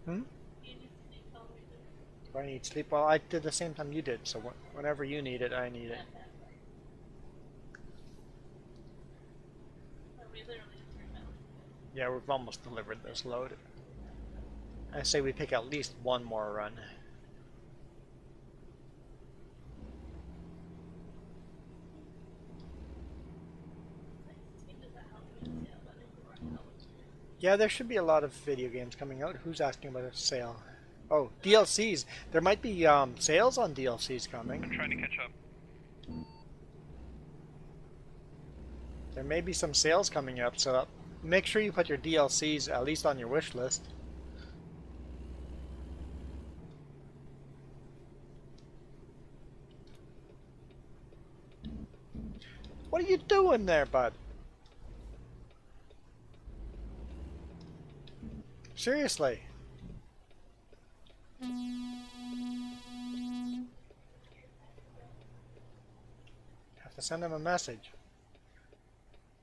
S1: Hmm? Do I need sleep? Well, I did the same time you did, so whenever you need it, I need it. Yeah, we've almost delivered this load. I say we pick at least one more run. Yeah, there should be a lot of video games coming out. Who's asking about a sale? Oh, DLCs. There might be sales on DLCs coming.
S3: I'm trying to catch up.
S1: There may be some sales coming up, so make sure you put your DLCs at least on your wish list. What are you doing there, bud? Seriously. Have to send him a message.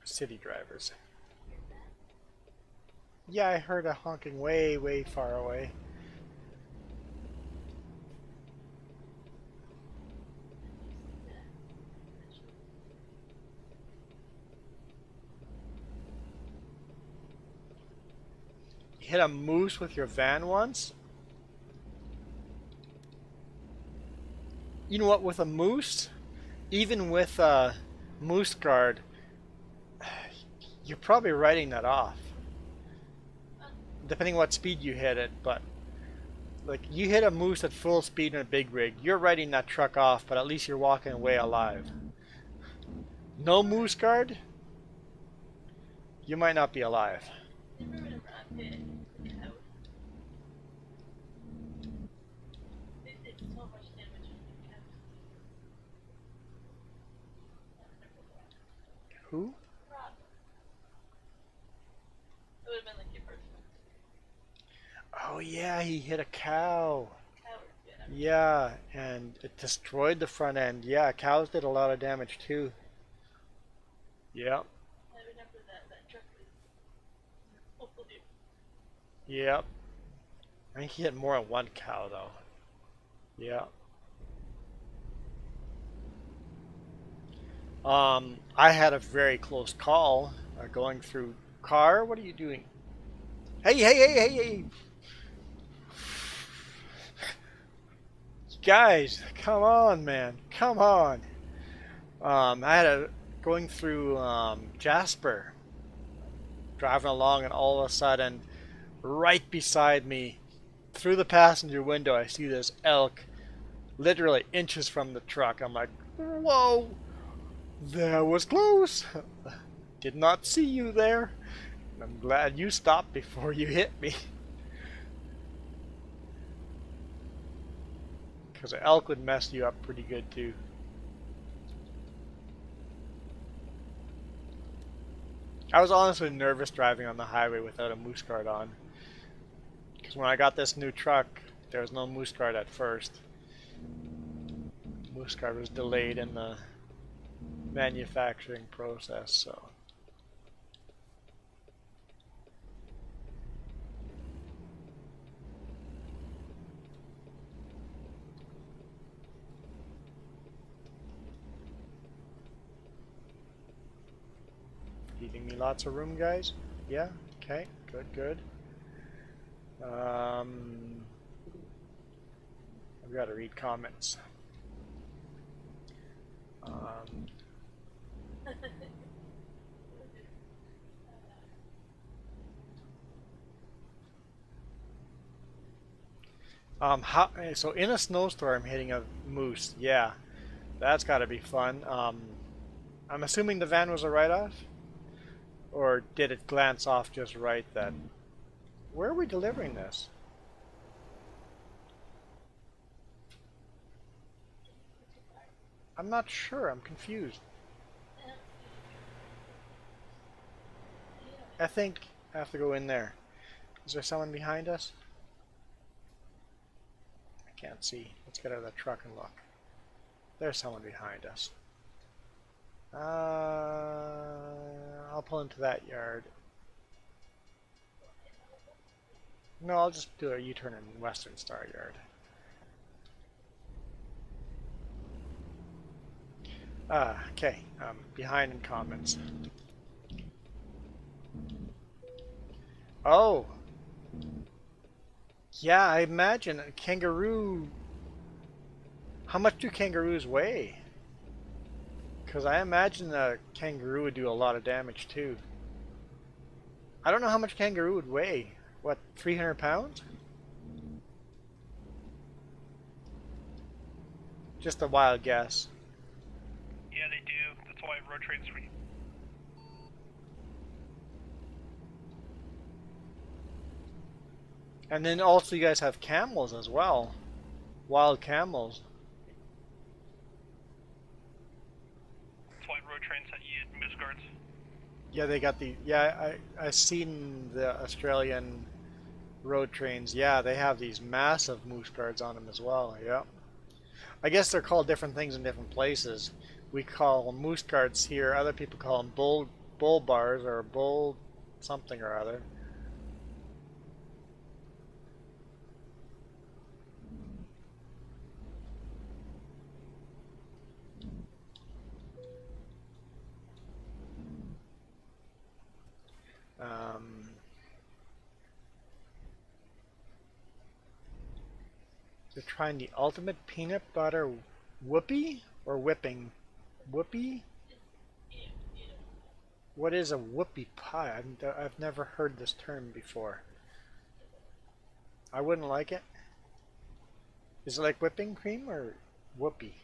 S1: City drivers. Yeah, I heard a honking way, way far away. You hit a moose with your van once? You know what, with a moose, even with a moose guard, you're probably writing that off. Depending what speed you hit it, but like you hit a moose at full speed in a big rig, you're writing that truck off, but at least you're walking away alive. No moose guard, you might not be alive.
S4: Never would have hit the cow. They did so much damage on the cow.
S1: Who?
S4: Rob. It would have been like your first one.
S1: Oh yeah, he hit a cow.
S4: Cow or whatever.
S1: Yeah, and it destroyed the front end. Yeah, cows did a lot of damage too. Yep,
S4: I remember that truck was.
S1: yep. I think he hit more than one cow though. Yeah. I had a very close call going through car. What are you doing? Hey, hey, hey, hey, hey! Guys, come on, man, come on. I had a going through Jasper, driving along, and all of a sudden, right beside me, through the passenger window, I see this elk, literally inches from the truck. I'm like, whoa, that was close. Did not see you there. I'm glad you stopped before you hit me. Because an elk would mess you up pretty good too. I was honestly nervous driving on the highway without a moose guard on. Because when I got this new truck, there was no moose guard at first. Moose guard was delayed in the manufacturing process, so. Leaving me lots of room, guys? Yeah? Okay, good, good. I've got to read comments. So in a snowstorm hitting a moose, yeah, that's got to be fun. I'm assuming the van was a write-off? Or did it glance off just right then? Where are we delivering this? I'm not sure. I'm confused. I think I have to go in there. Is there someone behind us? I can't see. Let's get out of the truck and look. There's someone behind us. I'll pull into that yard. No, I'll just do a U-turn in Western Star Yard. Okay. Behind in comments. Oh! Yeah, I imagine a kangaroo... How much do kangaroos weigh? Because I imagine a kangaroo would do a lot of damage too. I don't know how much kangaroo would weigh. What, 300 pounds? Just a wild guess.
S3: Yeah, they do. That's why road trains free.
S1: And then also you guys have camels as well. Wild camels.
S3: That's why road trains that use moose guards.
S1: Yeah, they got the, yeah, I seen the Australian road trains. Yeah, they have these massive moose guards on them as well. Yeah. I guess they're called different things in different places. We call them moose guards here. Other people call them bull bars or bull something or other. Um, they're trying the ultimate peanut butter whoopie or whipping. Whoopie? What is a whoopie pie? I've never heard this term before. I wouldn't like it. Is it like whipping cream or whoopie?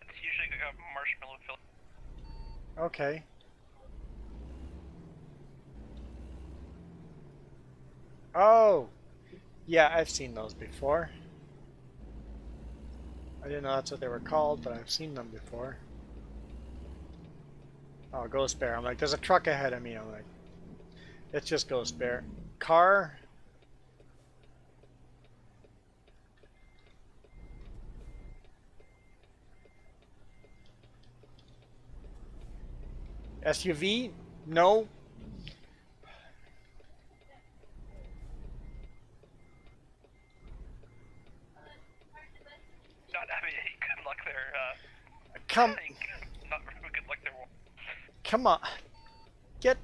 S3: It's usually like a marshmallow filling.
S1: Okay. Oh, yeah, I've seen those before. I didn't know that's what they were called, but I've seen them before. Oh, Ghost Bear. I'm like, there's a truck ahead of me. I'm like, it's just Ghost Bear. Car. SUV? No.
S3: Not having any good luck there.
S1: Come,
S3: Not very good luck there.
S1: come on. Get.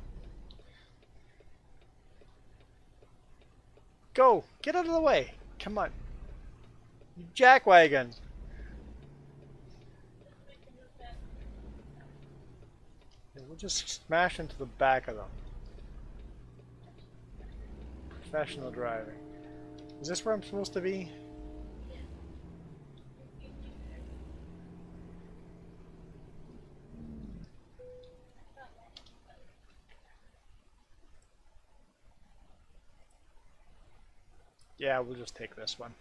S1: Go. Get out of the way. Come on. You jackwagon. We'll just smash into the back of them. Professional driving. Is this where I'm supposed to be? Yeah, we'll just take this one.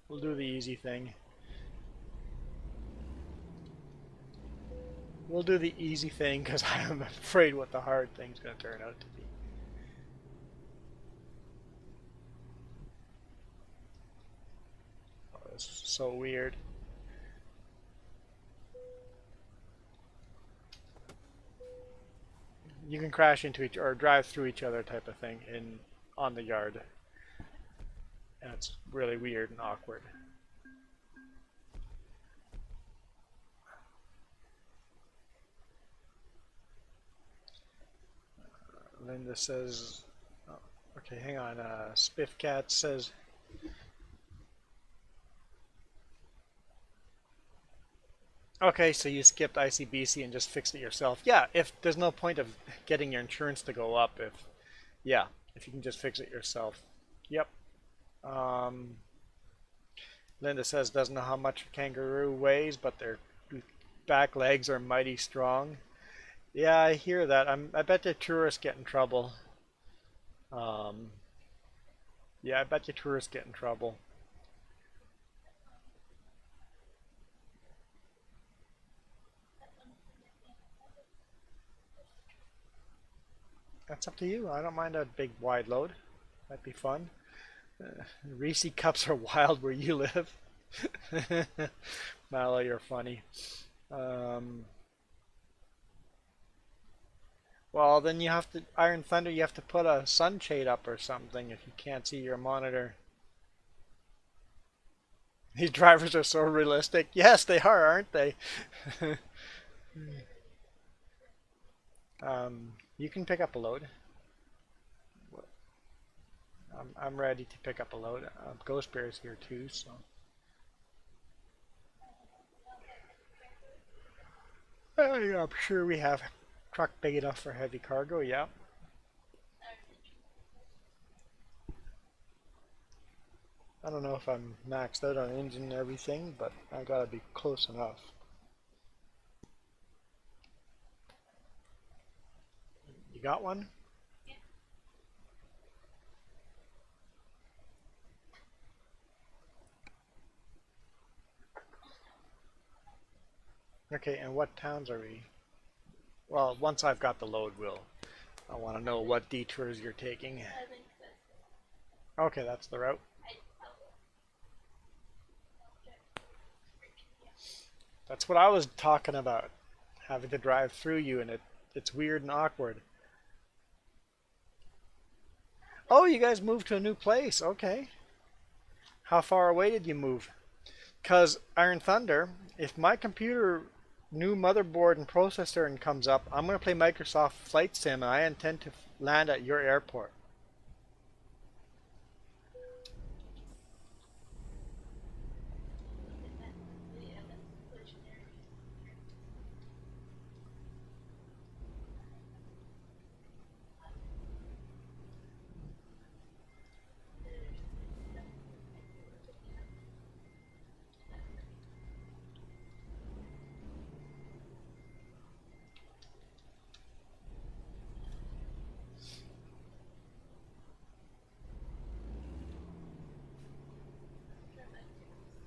S1: We'll do the easy thing. We'll do the easy thing because I'm afraid what the hard thing's going to turn out to be. Oh, this is so weird. You can crash into each or drive through each other type of thing on the yard. And it's really weird and awkward. Linda says, oh, okay, hang on. Spiffcat says, okay, so you skipped ICBC and just fixed it yourself. Yeah, if there's no point of getting your insurance to go up, if you can just fix it yourself. Yep. Linda says doesn't know how much a kangaroo weighs, but their back legs are mighty strong. Yeah, I hear that. I bet the tourists get in trouble. Yeah, I bet the tourists get in trouble. That's up to you. I don't mind a big wide load. That'd be fun. Reese cups are wild where you live. Mallow, you're funny. Well, then you have to, Iron Thunder, you have to put a sunshade up or something if you can't see your monitor. These drivers are so realistic. Yes, they are, aren't they? You can pick up a load. I'm ready to pick up a load. Ghost Bear's here too, so. I'm sure we have a truck big enough for heavy cargo, yeah. I don't know if I'm maxed out on engine and everything, but I gotta be close enough. You got one? Okay, and what towns are we? Well, once I've got the load, I want to know what detours you're taking.
S4: I think that's
S1: Okay, that's the route. That's what I was talking about. Having to drive through you, and it's weird and awkward. Oh, you guys moved to a new place. Okay. How far away did you move? Because Iron Thunder, if my computer new motherboard and processor and comes up, I'm going to play Microsoft Flight Sim, and I intend to land at your airport.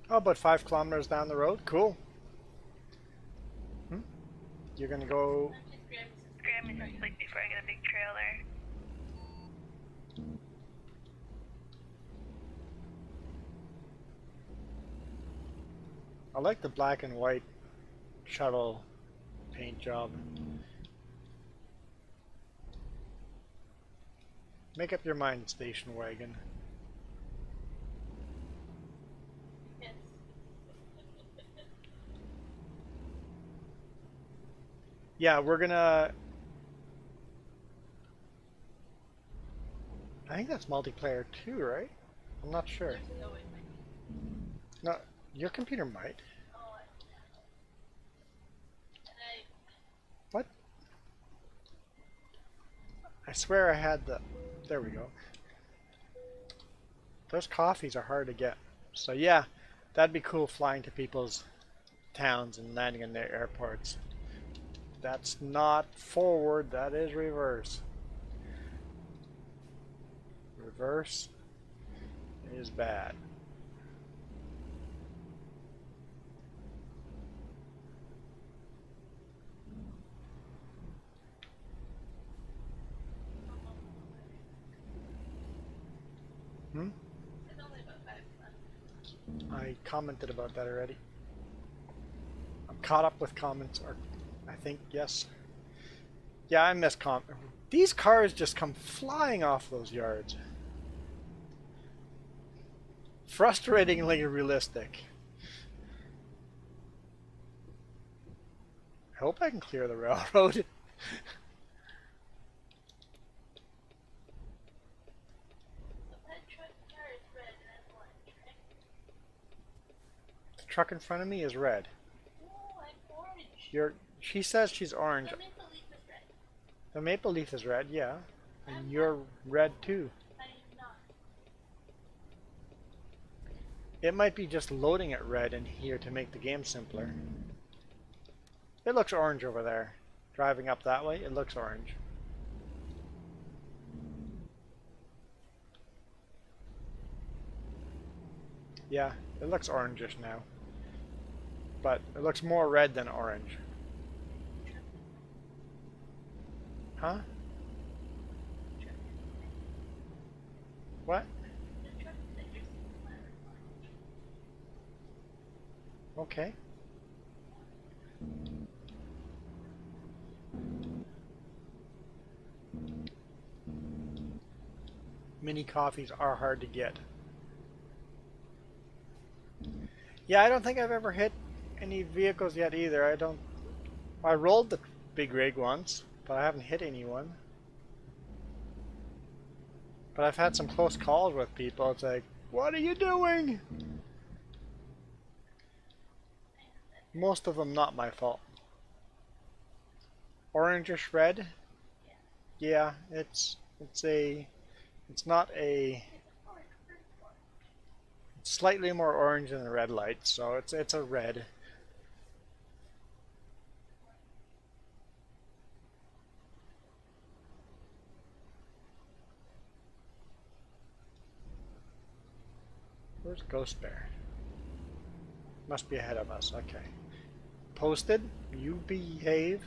S1: Oh, about 5 kilometers down the road. Cool. You're going to go...
S5: Grab me some sleep before I get a big trailer.
S1: I like the black and white shuttle paint job. Make up your mind, station wagon.
S4: yes.
S1: Yeah, we're gonna... I think that's multiplayer too, right? I'm not sure.
S4: There's no way.
S1: No, your computer might.
S4: Oh, and
S1: What? I swear I had the... There we go. Those coffees are hard to get. So yeah, that'd be cool, flying to people's towns and landing in their airports. That's not forward, that is reverse. Reverse is bad.
S4: it's only about 5 months.
S1: I commented about that already. I'm caught up with comments, or I think, yes. Yeah, I miss These cars just come flying off those yards. Frustratingly realistic. I hope I can clear the railroad.
S4: That truck car is red and that's orange, right?
S1: The truck in front of me is red.
S4: No, I'm orange.
S1: She says she's orange.
S4: The maple leaf is red.
S1: The maple leaf is red, yeah. And you're red too.
S4: I am not.
S1: It might be just loading it red in here to make the game simpler. It looks orange over there. Driving up that way, it looks orange. Yeah, it looks orangish now. But it looks more red than orange. Huh? What?
S4: The truck stickers are orange.
S1: Okay. Mini coffees are hard to get. Yeah, I don't think I've ever hit any vehicles yet either. I rolled the big rig once, but I haven't hit anyone. But I've had some close calls with people. It's like, what are you doing? Most of them not my fault. Orangish red? Yeah, it's not a, it's slightly more orange than the red light, so it's a red. Where's Ghost Bear? Must be ahead of us, okay. Posted, you behave.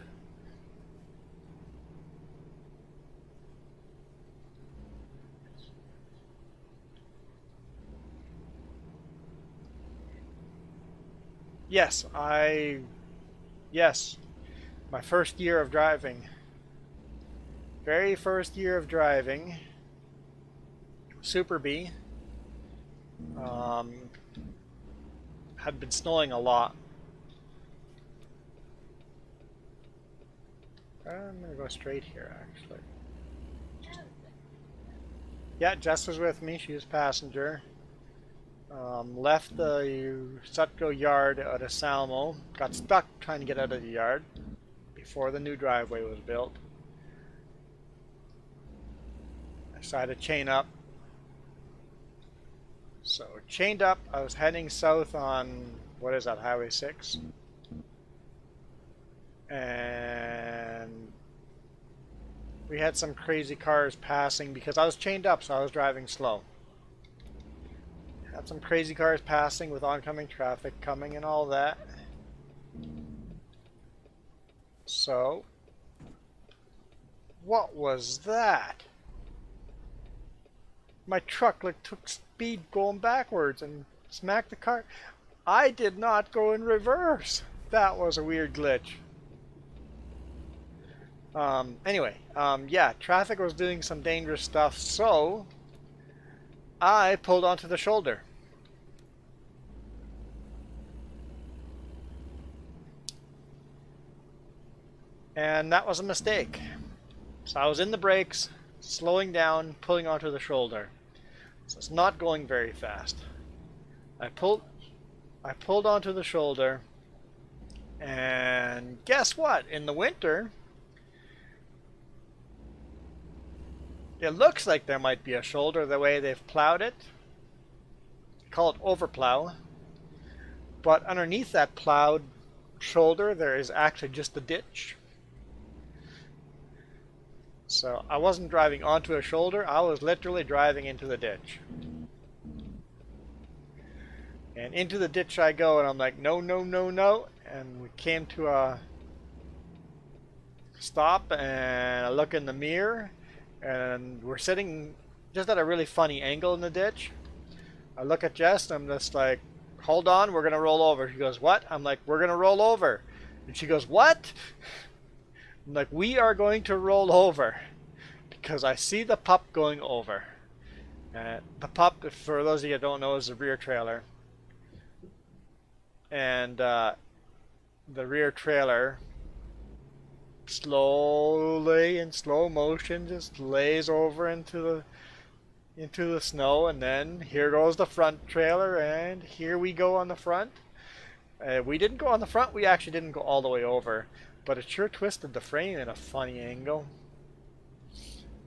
S1: Yes, yes, my first year of driving. Very first year of driving. Super B. Had been snowing a lot. I'm gonna go straight here, actually. Yeah, Jess was with me. She was passenger. Left the Sutco yard out of Salmo. Got stuck trying to get out of the yard before the new driveway was built. I decided to chain up. So chained up, I was heading south on, what is that, Highway 6? And we had some crazy cars passing because I was chained up, so I was driving slow. Had some crazy cars passing with oncoming traffic coming and all that. So, what was that? My truck took speed going backwards and smacked the car. I did not go in reverse. That was a weird glitch. Anyway, yeah, traffic was doing some dangerous stuff, so I pulled onto the shoulder. And that was a mistake. So I was in the brakes, slowing down, pulling onto the shoulder. So it's not going very fast. I pulled onto the shoulder, and guess what? In the winter, it looks like there might be a shoulder the way they've plowed it. Call it overplow. But underneath that plowed shoulder, there is actually just a ditch. So I wasn't driving onto a shoulder, I was literally driving into the ditch. And into the ditch I go, and I'm like, no, no, no, no. And we came to a stop, and I look in the mirror, and we're sitting just at a really funny angle in the ditch. I look at Jess, and I'm just like, hold on, we're going to roll over. She goes, what? I'm like, we're going to roll over. And she goes, what? I'm like, we are going to roll over because I see the pup going over. The pup, for those of you that don't know, is the rear trailer. And the rear trailer slowly, in slow motion, just lays over into the snow, and then here goes the front trailer, and here we go on the front. We didn't go on the front, we actually didn't go all the way over, but it sure twisted the frame in a funny angle.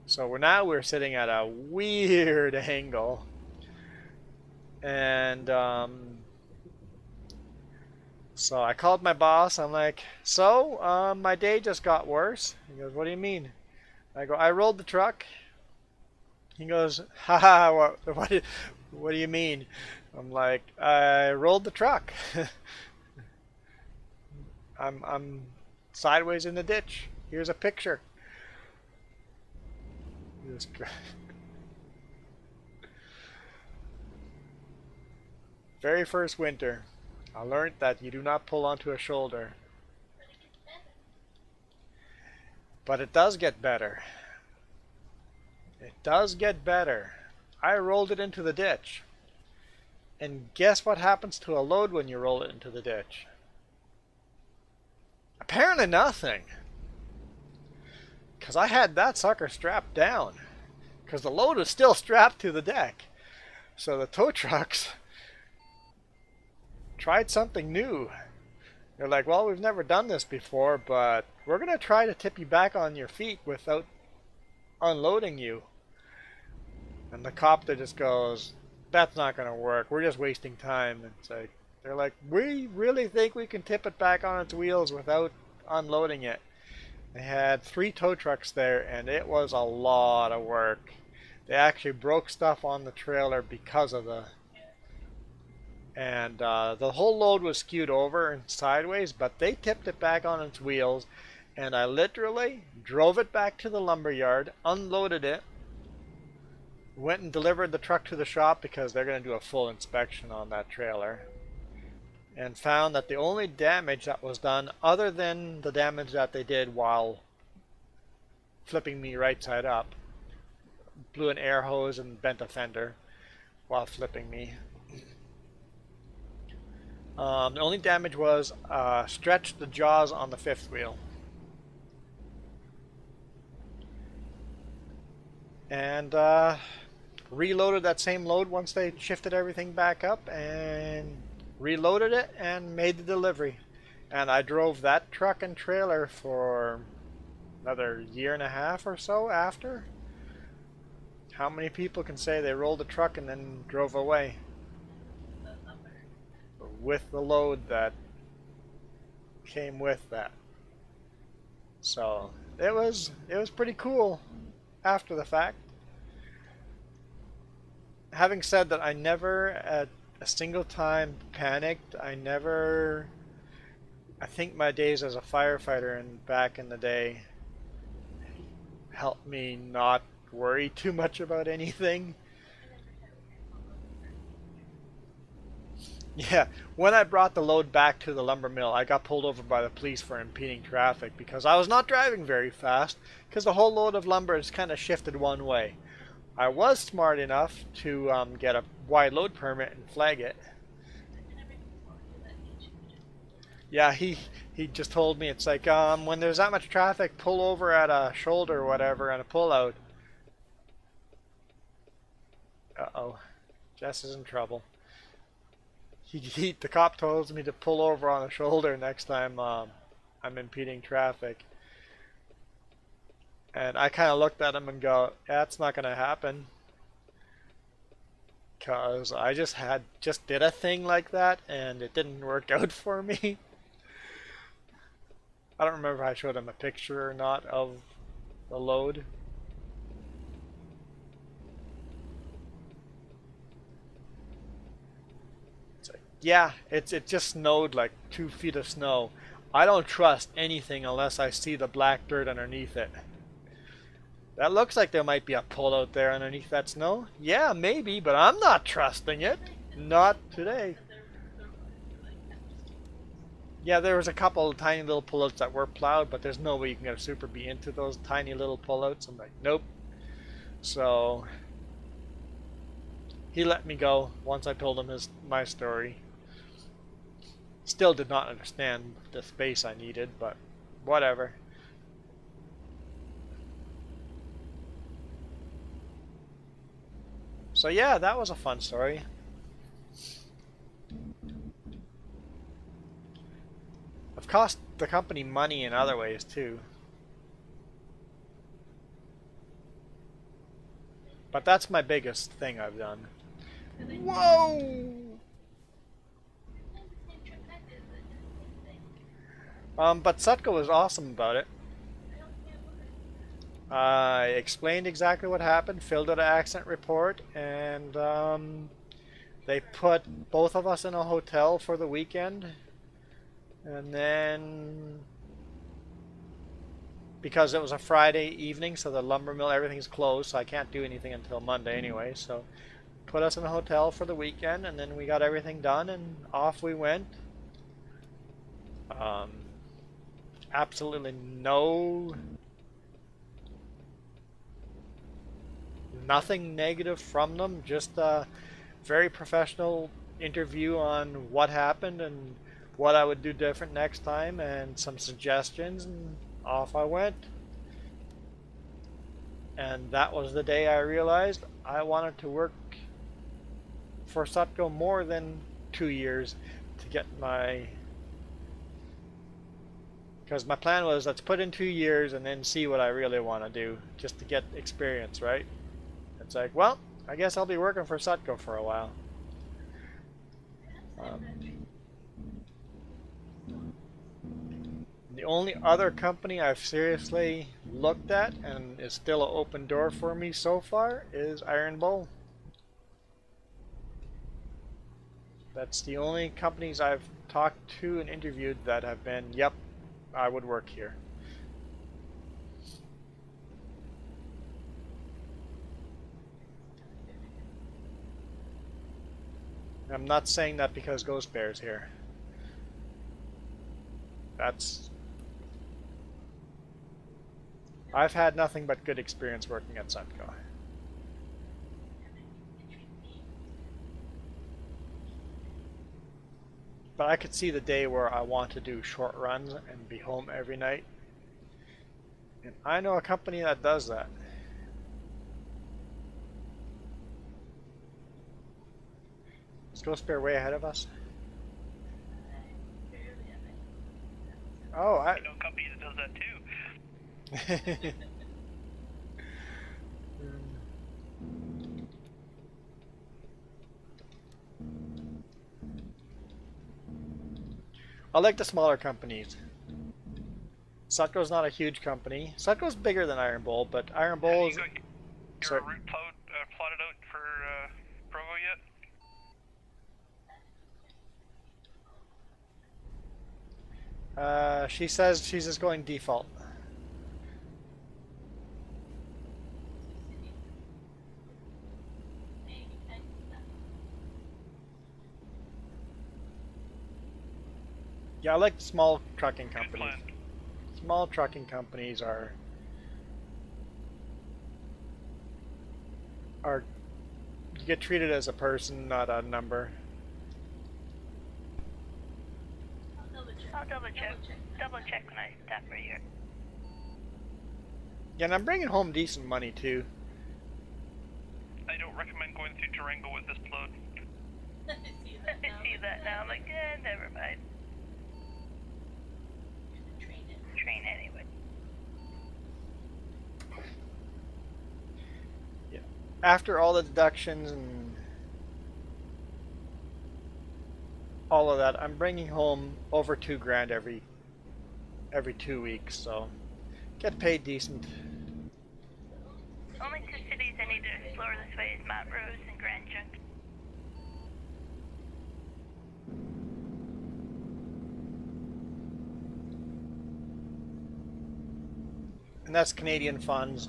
S1: So we're sitting at a weird angle. And so I called my boss. I'm like, so my day just got worse. He goes, what do you mean? I go, I rolled the truck. He goes, haha, what do you mean? I'm like, I rolled the truck. I'm sideways in the ditch. Here's a picture. Very first winter, I learned that you do not pull onto a shoulder. But it does get better. It does get better. I rolled it into the ditch. And guess what happens to a load when you roll it into the ditch? Apparently nothing. Because I had that sucker strapped down. because the load was still strapped to the deck. So the tow trucks tried something new. They're like, well, we've never done this before, but we're going to try to tip you back on your feet without unloading you. And the copter just goes, that's not going to work. We're just wasting time. And it's like, they're like, we really think we can tip it back on its wheels without unloading it. They had 3 tow trucks there, and it was a lot of work. They actually broke stuff on the trailer because of and the whole load was skewed over and sideways, but they tipped it back on its wheels, and I literally drove it back to the lumber yard, unloaded it, went and delivered the truck to the shop because they're going to do a full inspection on that trailer, and found that the only damage that was done, other than the damage that they did while flipping me right side up, blew an air hose and bent a fender while flipping me. The only damage was stretched the jaws on the 5th wheel. And reloaded that same load once they shifted everything back up, and reloaded it and made the delivery. And I drove that truck and trailer for another 1.5 years or so after. How many people can say they rolled a truck and then drove away with the load that came with that? So it was pretty cool after the fact. Having said that, I never at a single time panicked. I think my days as a firefighter and back in the day helped me not worry too much about anything. Yeah, when I brought the load back to the lumber mill, I got pulled over by the police for impeding traffic because I was not driving very fast, because the whole load of lumber is kind of shifted one way. I was smart enough to get a wide load permit and flag it. Yeah, he just told me, it's like, when there's that much traffic, pull over at a shoulder or whatever and a pull out. Uh-oh, Jess is in trouble. The cop tells me to pull over on a shoulder next time I'm impeding traffic. And I kind of looked at him and go, that's not going to happen. Because I just did a thing like that and it didn't work out for me. I don't remember if I showed him a picture or not of the load. Yeah, it just snowed like 2 feet of snow. I don't trust anything unless I see the black dirt underneath it. That looks like there might be a pullout there underneath that snow. Yeah, maybe, but I'm not trusting it. Not today. Yeah, there was a couple of tiny little pullouts that were plowed, but there's no way you can get a Super Bee into those tiny little pullouts. I'm like, nope. So he let me go once I told him my story. Still did not understand the space I needed, but whatever. So yeah, that was a fun story. I've cost the company money in other ways too. But that's my biggest thing I've done. Whoa! But Sutko was awesome about it. I explained exactly what happened, filled out an accident report, and they put both of us in a hotel for the weekend. And then, because it was a Friday evening, so the lumber mill, everything's closed, so I can't do anything until Monday anyway, so put us in a hotel for the weekend, and then we got everything done, and off we went. Absolutely nothing negative from them, just a very professional interview on what happened and what I would do different next time, and some suggestions, and off I went. And that was the day I realized I wanted to work for Sutco more than 2 years to get my. Because my plan was let's put in 2 years and then see what I really want to do just to get experience, right? It's like, well, I guess I'll be working for Sutco for a while. The only other company I've seriously looked at and is still an open door for me so far is Iron Bowl. That's the only companies I've talked to and interviewed that have been, yep, I would work here. I'm not saying that because Ghost Bear's here. I've had nothing but good experience working at Sutco. But I could see the day where I want to do short runs and be home every night. And I know a company that does that. Is Ghost Bear way ahead of us? Oh,
S3: I know a company that does that too. I like the smaller companies. Sutco's not a huge company. Sutco's bigger than Iron Bowl, but Iron Bowl is. You got your route plotted out for Provo yet?
S1: She says she's just going default. Yeah, I like small trucking
S3: Good
S1: companies.
S3: plan.
S1: Small trucking companies are you get treated as a person, not a number.
S5: I'll double check when I stop right here.
S1: Yeah, and I'm bringing home decent money too.
S3: I don't recommend going through Durango with this load.
S5: I see that now. I'm like, never mind. Train anyway.
S1: Yeah. After all the deductions and all of that, I'm bringing home over $2,000 every 2 weeks, so get paid decent.
S5: Only two cities I need to explore this way is Montrose and Grand Junction.
S1: And that's Canadian funds.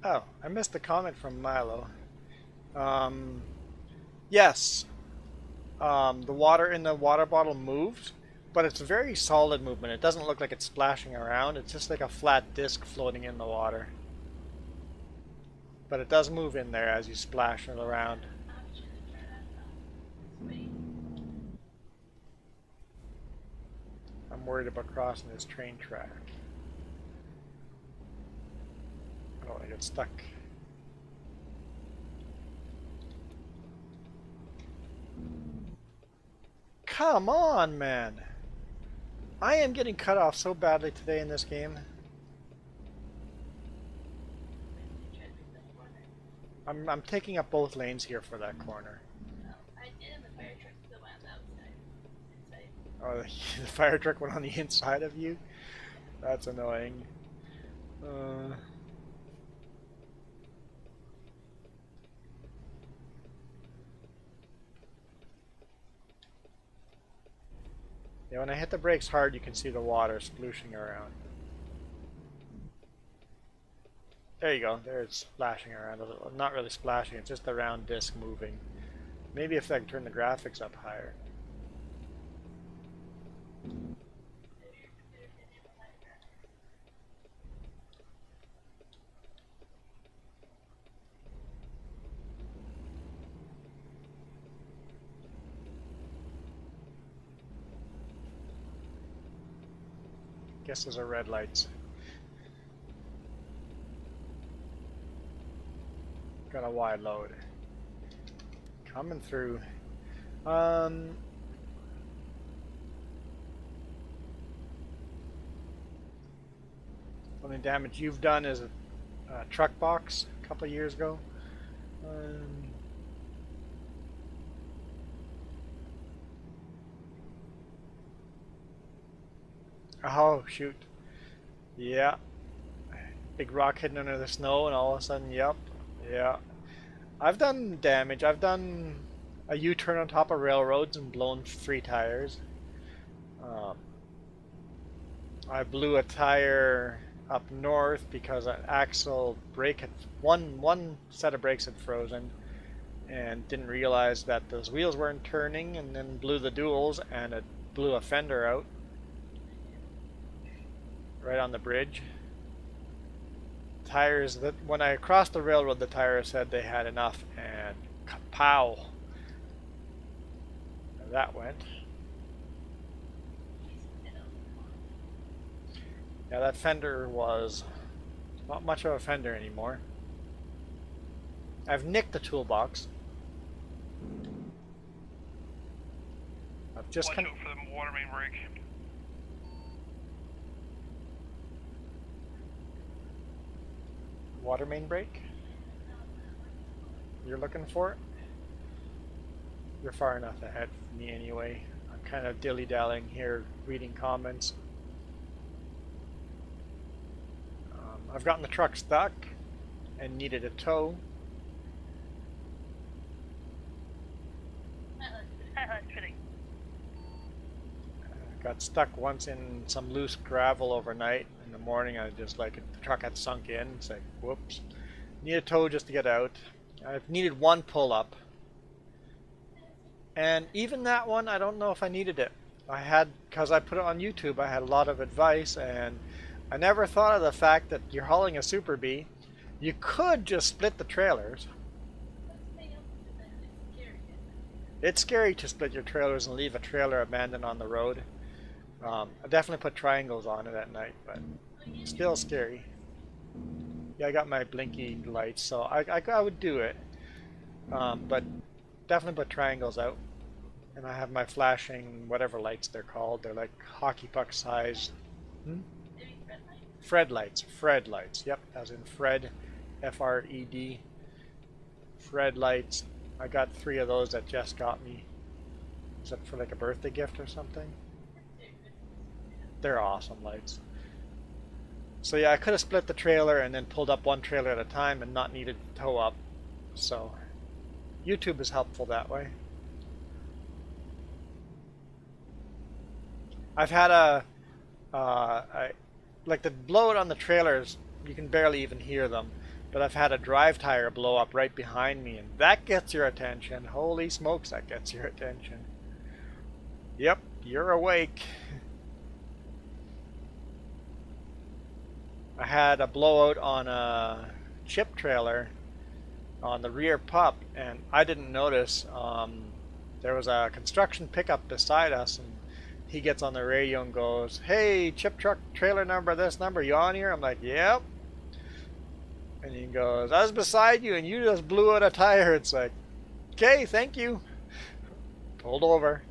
S1: Oh, I missed a comment from Milo. Yes, the water in the water bottle moved, but it's a very solid movement. It doesn't look like it's splashing around. It's just like a flat disc floating in the water. But it does move in there as you splash it around. I'm worried about crossing this train track. I don't want to get stuck. Come on, man! I am getting cut off so badly today in this game. I'm taking up both lanes here for that corner. Oh, the fire truck went on the inside of you? That's annoying. Yeah, when I hit the brakes hard, you can see the water splooshing around. There you go. There it's splashing around a little. Not really splashing, it's just the round disc moving. Maybe if I can turn the graphics up higher. Guess those are red lights. Got a wide load. Coming through. Only damage you've done is a truck box a couple of years ago. Oh shoot! Yeah, big rock hidden under the snow, and all of a sudden, yep, yeah. I've done damage. I've done a U-turn on top of railroads and blown 3 tires. I blew a tire up north because an axle brake had one set of brakes had frozen, and didn't realize that those wheels weren't turning, and then blew the duals, and it blew a fender out right on the bridge. Tires, that when I crossed the railroad, the tire said they had enough, and kapow, that went. Yeah, that fender was not much of a fender anymore. I've nicked the toolbox. I've just
S3: Watch out for the water main break.
S1: Water main break? You're looking for it? You're far enough ahead of me anyway. I'm kind of dilly-dallying here, reading comments. I've gotten the truck stuck and needed a tow. Got stuck once in some loose gravel overnight. In the morning, I just the truck had sunk in. It's like, whoops. Need a tow just to get out. I've needed 1 pull-up. And even that one, I don't know if I needed it. Because I put it on YouTube, I had a lot of advice, and I never thought of the fact that you're hauling a Super B. You could just split the trailers. It's scary to split your trailers and leave a trailer abandoned on the road. I definitely put triangles on it at night, but still scary. Yeah, I got my blinky lights, so I would do it. But definitely put triangles out. And I have my flashing, whatever lights they're called. They're like hockey puck size. Fred lights. Fred lights. Yep, as in Fred. F-R-E-D. Fred lights. I got 3 of those that Jess got me. Is that for like a birthday gift or something? They're awesome lights. So yeah, I could have split the trailer and then pulled up 1 trailer at a time and not needed to tow up. So YouTube is helpful that way. I've had like the blowout on the trailers, you can barely even hear them. But I've had a drive tire blow up right behind me, and that gets your attention. Holy smokes, that gets your attention. Yep, you're awake. I had a blowout on a chip trailer on the rear pup, and I didn't notice. There was a construction pickup beside us, and he gets on the radio and goes, "Hey, chip truck trailer number, this number, you on here?" I'm like, "Yep." And he goes, "I was beside you and you just blew out a tire." It's like, okay, thank you. Pulled over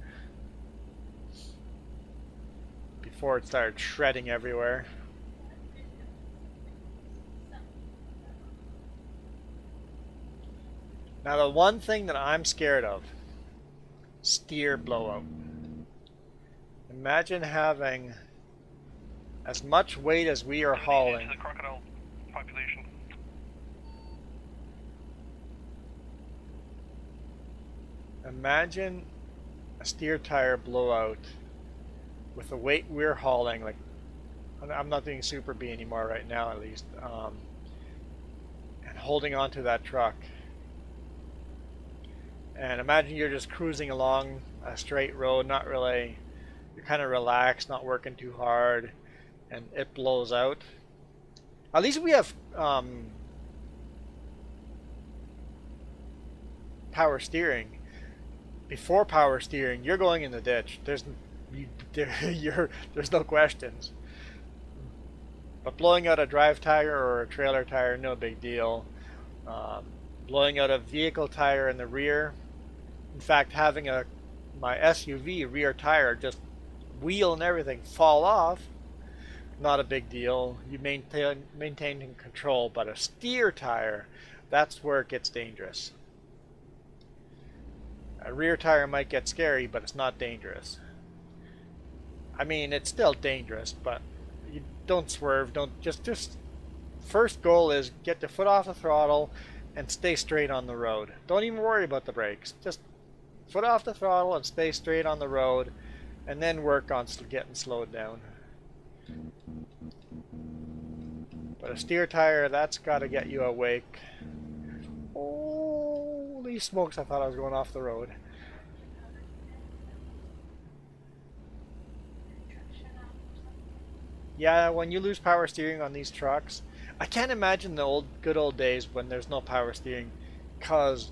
S1: before it started shredding everywhere. Now the one thing that I'm scared of, steer blowout. Imagine having as much weight as we are hauling.
S3: To the crocodile population.
S1: Imagine a steer tire blowout with the weight we're hauling. Like, I'm not doing Super B anymore right now, at least, and holding onto that truck. And imagine you're just cruising along a straight road, not really, you're kind of relaxed, not working too hard, and it blows out. At least we have power steering. Before power steering, you're going in the ditch. There's no questions. But blowing out a drive tire or a trailer tire, no big deal. Blowing out a vehicle tire in the rear. In fact, having my SUV rear tire, just wheel and everything, fall off, not a big deal. You maintain control. But a steer tire, that's where it gets dangerous. A rear tire might get scary, but it's not dangerous. I mean, it's still dangerous, but you don't swerve. Don't just. First goal is get your foot off the throttle and stay straight on the road. Don't even worry about the brakes. Just foot off the throttle and stay straight on the road, and then work on getting slowed down. But a steer tire, that's got to get you awake. Holy smokes, I thought I was going off the road. Yeah, when you lose power steering on these trucks, I can't imagine the good old days when there's no power steering. Because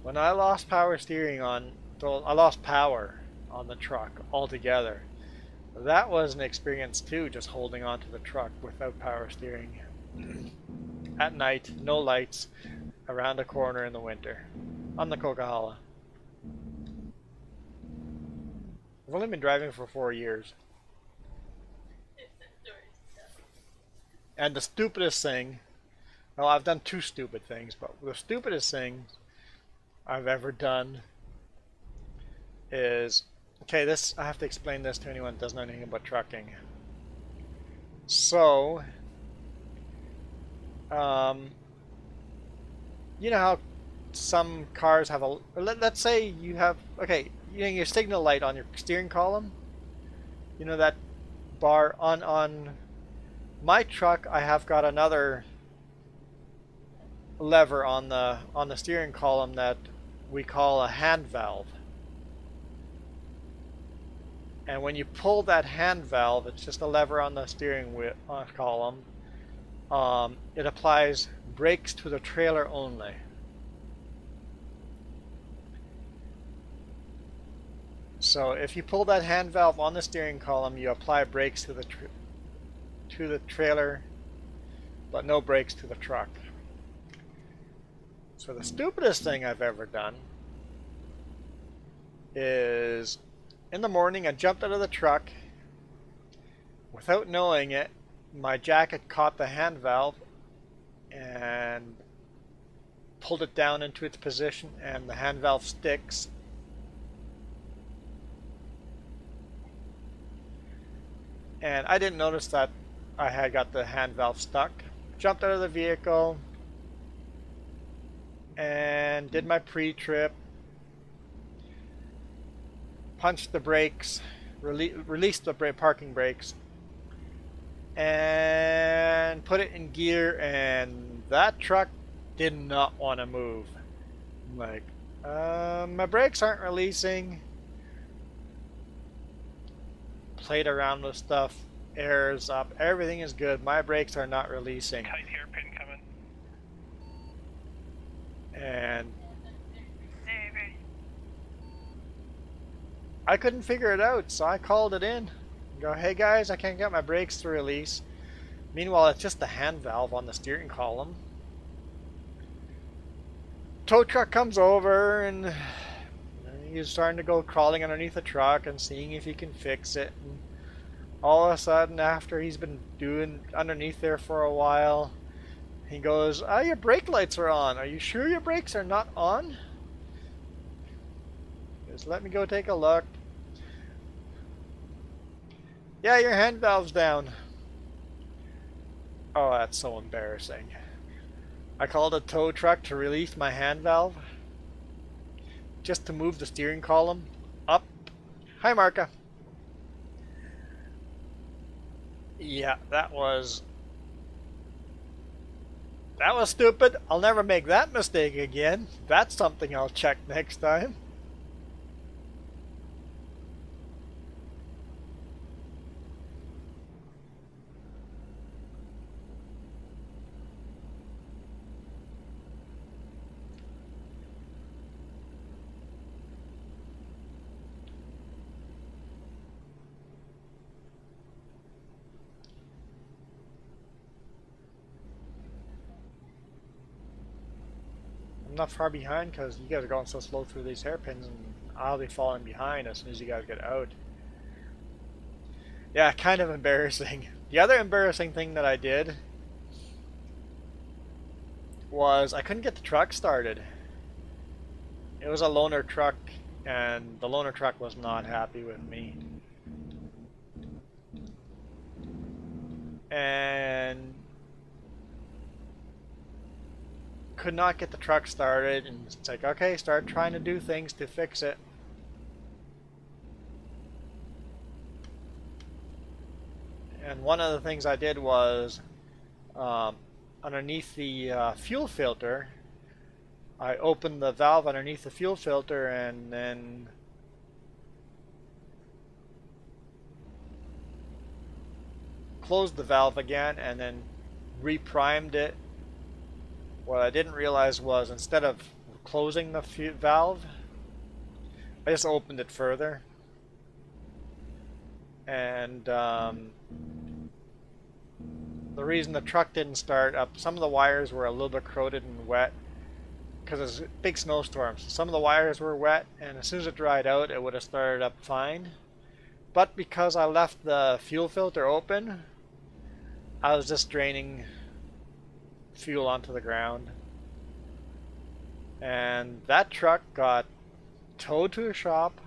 S1: when I lost power steering I lost power on the truck altogether. That was an experience too, just holding onto the truck without power steering. At night, no lights, around a corner in the winter, on the Coquihalla. I've only been driving for 4 years. And the stupidest thing, well, I've done 2 stupid things, but the stupidest thing I've ever done is, okay, I have to explain this to anyone that doesn't know anything about trucking. So, you know how some cars have let's say you have, okay, your signal light on your steering column, you know that bar on my truck. I have got another lever on the steering column that we call a hand valve. And when you pull that hand valve, it's just a lever on the steering column. It applies brakes to the trailer only. So if you pull that hand valve on the steering column, you apply brakes to the trailer, but no brakes to the truck. So the stupidest thing I've ever done is, in the morning I jumped out of the truck. Without knowing it, my jacket caught the hand valve and pulled it down into its position, and the hand valve sticks. And I didn't notice that I had got the hand valve stuck. Jumped out of the vehicle and did my pre-trip. Punched the brakes, released the parking brakes, and put it in gear, and that truck did not want to move. I'm like, my brakes aren't releasing. Played around with stuff, air's up, everything is good. My brakes are not releasing.
S3: Tight hairpin coming.
S1: And I couldn't figure it out, so I called it in. Go, hey guys, I can't get my brakes to release. Meanwhile, it's just the hand valve on the steering column. Tow truck comes over and he's starting to go crawling underneath the truck and seeing if he can fix it. And all of a sudden, after he's been doing underneath there for a while, he goes, "Oh, your brake lights are on. Are you sure your brakes are not on?" Just let me go take a look. Yeah, your hand valve's down. Oh, that's so embarrassing. I called a tow truck to release my hand valve, just to move the steering column up. Hi, Marka. Yeah, that was stupid. I'll never make that mistake again. That's something I'll check next time. not far behind because you guys are going so slow through these hairpins, and I'll be falling behind as soon as you guys get out. Yeah, kind of embarrassing. The other embarrassing thing that I did was I couldn't get the truck started. It was a loaner truck, and the loaner truck was not happy with me. And could not get the truck started, and it's like, okay, start trying to do things to fix it. And one of the things I did was underneath the fuel filter, I opened the valve underneath the fuel filter and then closed the valve again and then reprimed it. What I didn't realize was instead of closing the valve, I just opened it further. And the reason the truck didn't start up, some of the wires were a little bit corroded and wet because it's a big snowstorm. So some of the wires were wet, and as soon as it dried out, it would have started up fine. But because I left the fuel filter open, I was just draining fuel onto the ground. And that truck got towed to a shop,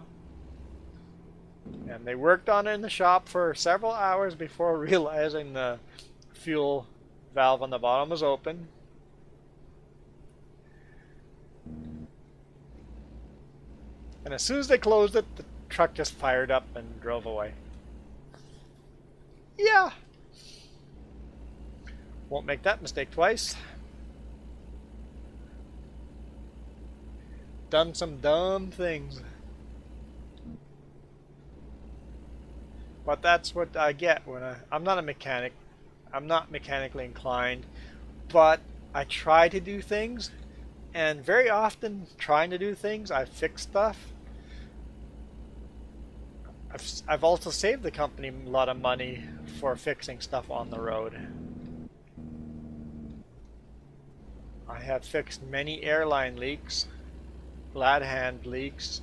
S1: and they worked on it in the shop for several hours before realizing the fuel valve on the bottom was open. And as soon as they closed it, the truck just fired up and drove away. Yeah. Won't make that mistake twice. Done some dumb things. But that's what I get when I'm not a mechanic. I'm not mechanically inclined, but I try to do things, and very often trying to do things, I fix stuff. I've also saved the company a lot of money for fixing stuff on the road. I have fixed many airline leaks, glad hand leaks,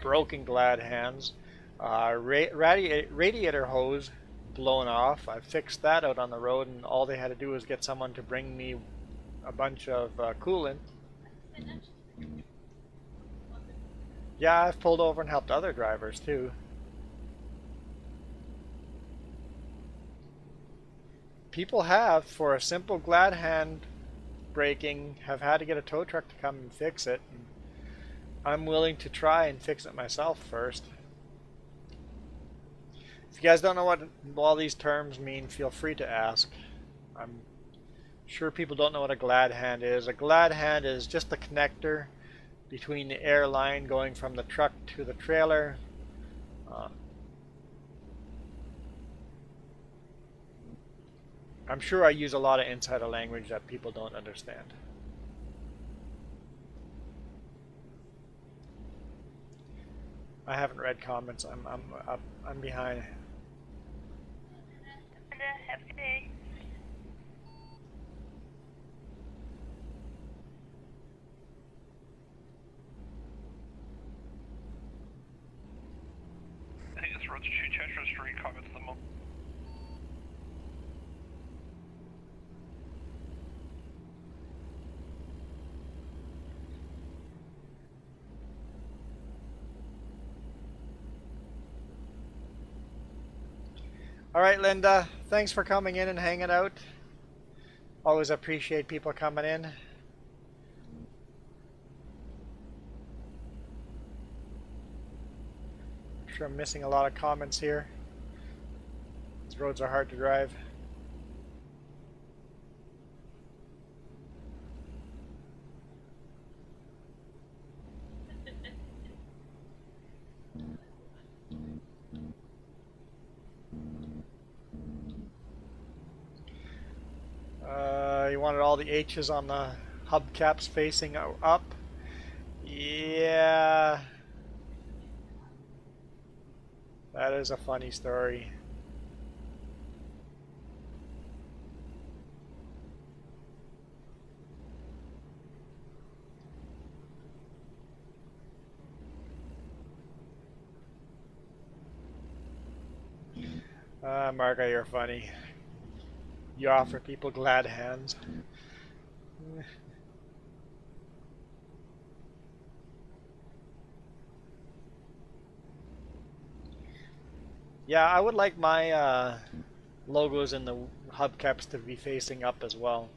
S1: broken glad hands, radiator hose blown off. I fixed that out on the road, and all they had to do was get someone to bring me a bunch of coolant. Yeah, I've pulled over and helped other drivers too. People have, for a simple glad hand breaking, have had to get a tow truck to come and fix it. And I'm willing to try and fix it myself first. If you guys don't know what all these terms mean, feel free to ask. I'm sure people don't know what a glad hand is. A glad hand is just the connector between the air line going from the truck to the trailer. I'm sure I use a lot of insider language that people don't understand. I haven't read comments. I'm behind.
S5: Have a good day.
S6: I think this road's too treacherous for comments at the moment.
S1: Alright, Linda, thanks for coming in and hanging out. Always appreciate people coming in. I'm sure I'm missing a lot of comments here. These roads are hard to drive. You wanted all the H's on the hubcaps facing up? Yeah. That is a funny story. Marga, you're funny. You offer people glad hands. Yeah, I would like my logos in the hubcaps to be facing up as well.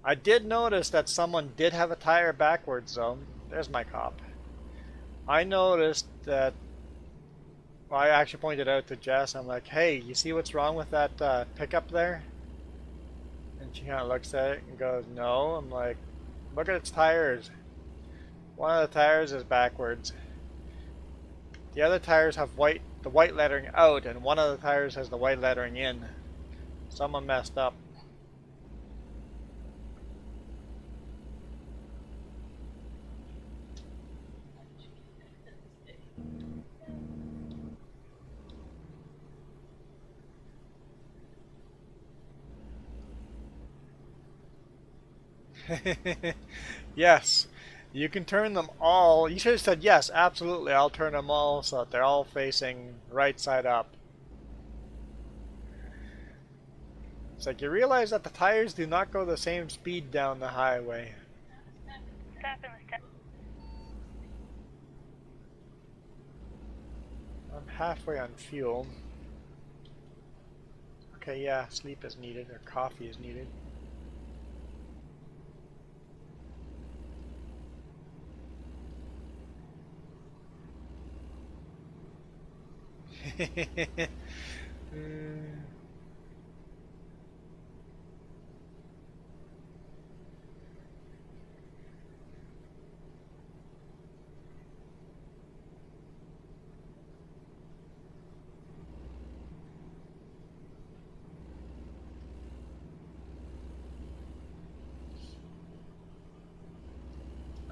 S1: I did notice that someone did have a tire backwards though. There's my cop. I noticed that, well, I actually pointed out to Jess, I'm like, hey, you see what's wrong with that pickup there? And she kind of looks at it and goes, no. I'm like, look at its tires. One of the tires is backwards. The other tires have the white lettering out, and one of the tires has the white lettering in. Someone messed up. Yes, you can turn them all. You should have said yes, absolutely. I'll turn them all so that they're all facing right side up. It's like you realize that the tires do not go the same speed down the highway. I'm halfway on fuel. Okay, yeah, sleep is needed, or coffee is needed.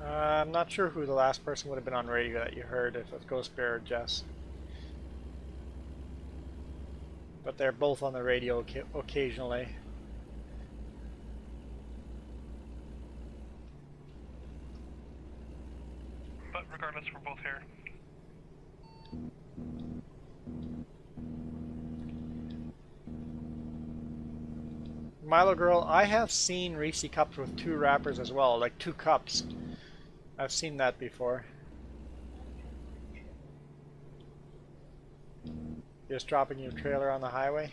S1: I'm not sure who the last person would have been on radio that you heard, if it was Ghost Bear or Jess. But they're both on the radio occasionally.
S6: But regardless, we're both here.
S1: Milo Girl, I have seen Reese cups with 2 wrappers as well, like 2 cups. I've seen that before. Just dropping your trailer on the highway?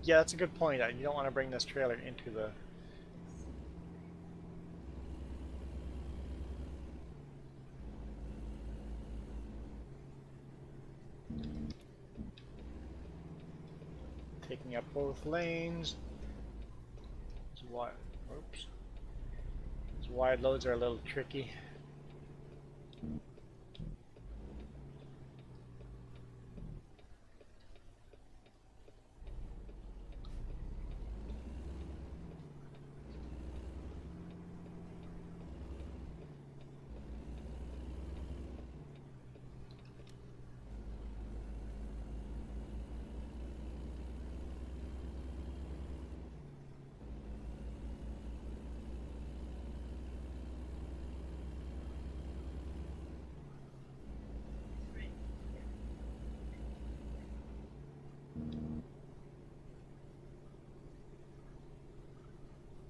S1: Yeah, that's a good point. You don't want to bring this trailer into the... Taking up both lanes. Oops. These wide loads are a little tricky.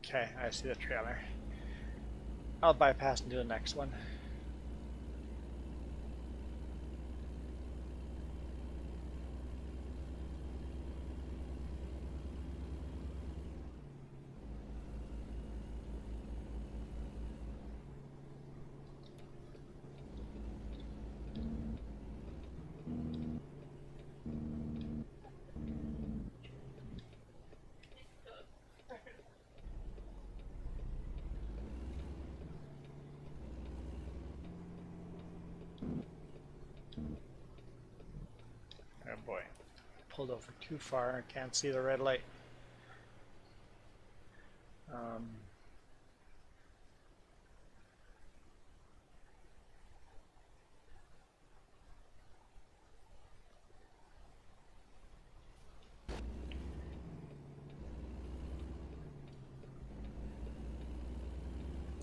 S1: Okay, I see the trailer. I'll bypass and do the next one. Oh boy, pulled over too far. I can't see the red light.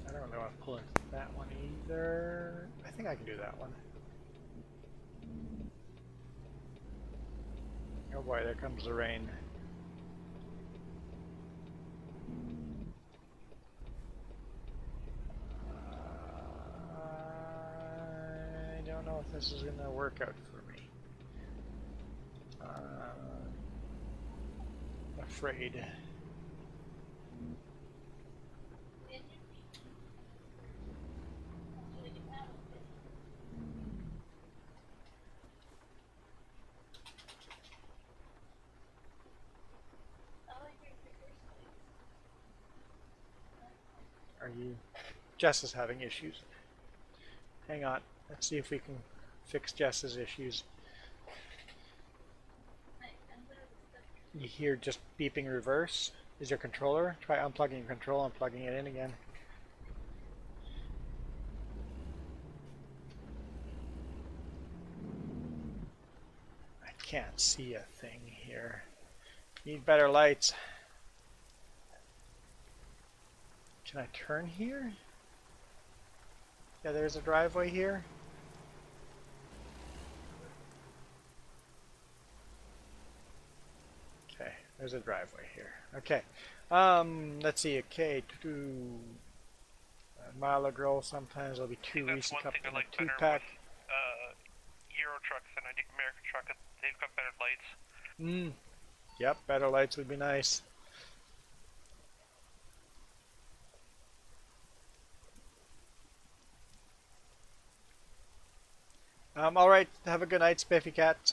S1: I don't really want to pull into that one either. I think I can do that one. Oh boy, there comes the rain. I don't know if this is going to work out for me. Afraid. Are you? Jess is having issues. Hang on. Let's see if we can fix Jess's issues. You hear just beeping reverse. Is your controller? Try unplugging your controller and plugging it in again. I can't see a thing here. Need better lights. Can I turn here? Yeah, there's a driveway here. Okay, there's a driveway here. Okay. Let's see. Okay, Milo Grill. Sometimes there'll be two Reese cup and a 2-pack.
S6: Euro trucks and American truck. They've got better lights.
S1: Yep, better lights would be nice. Alright, have a good night, Spiffy Cat.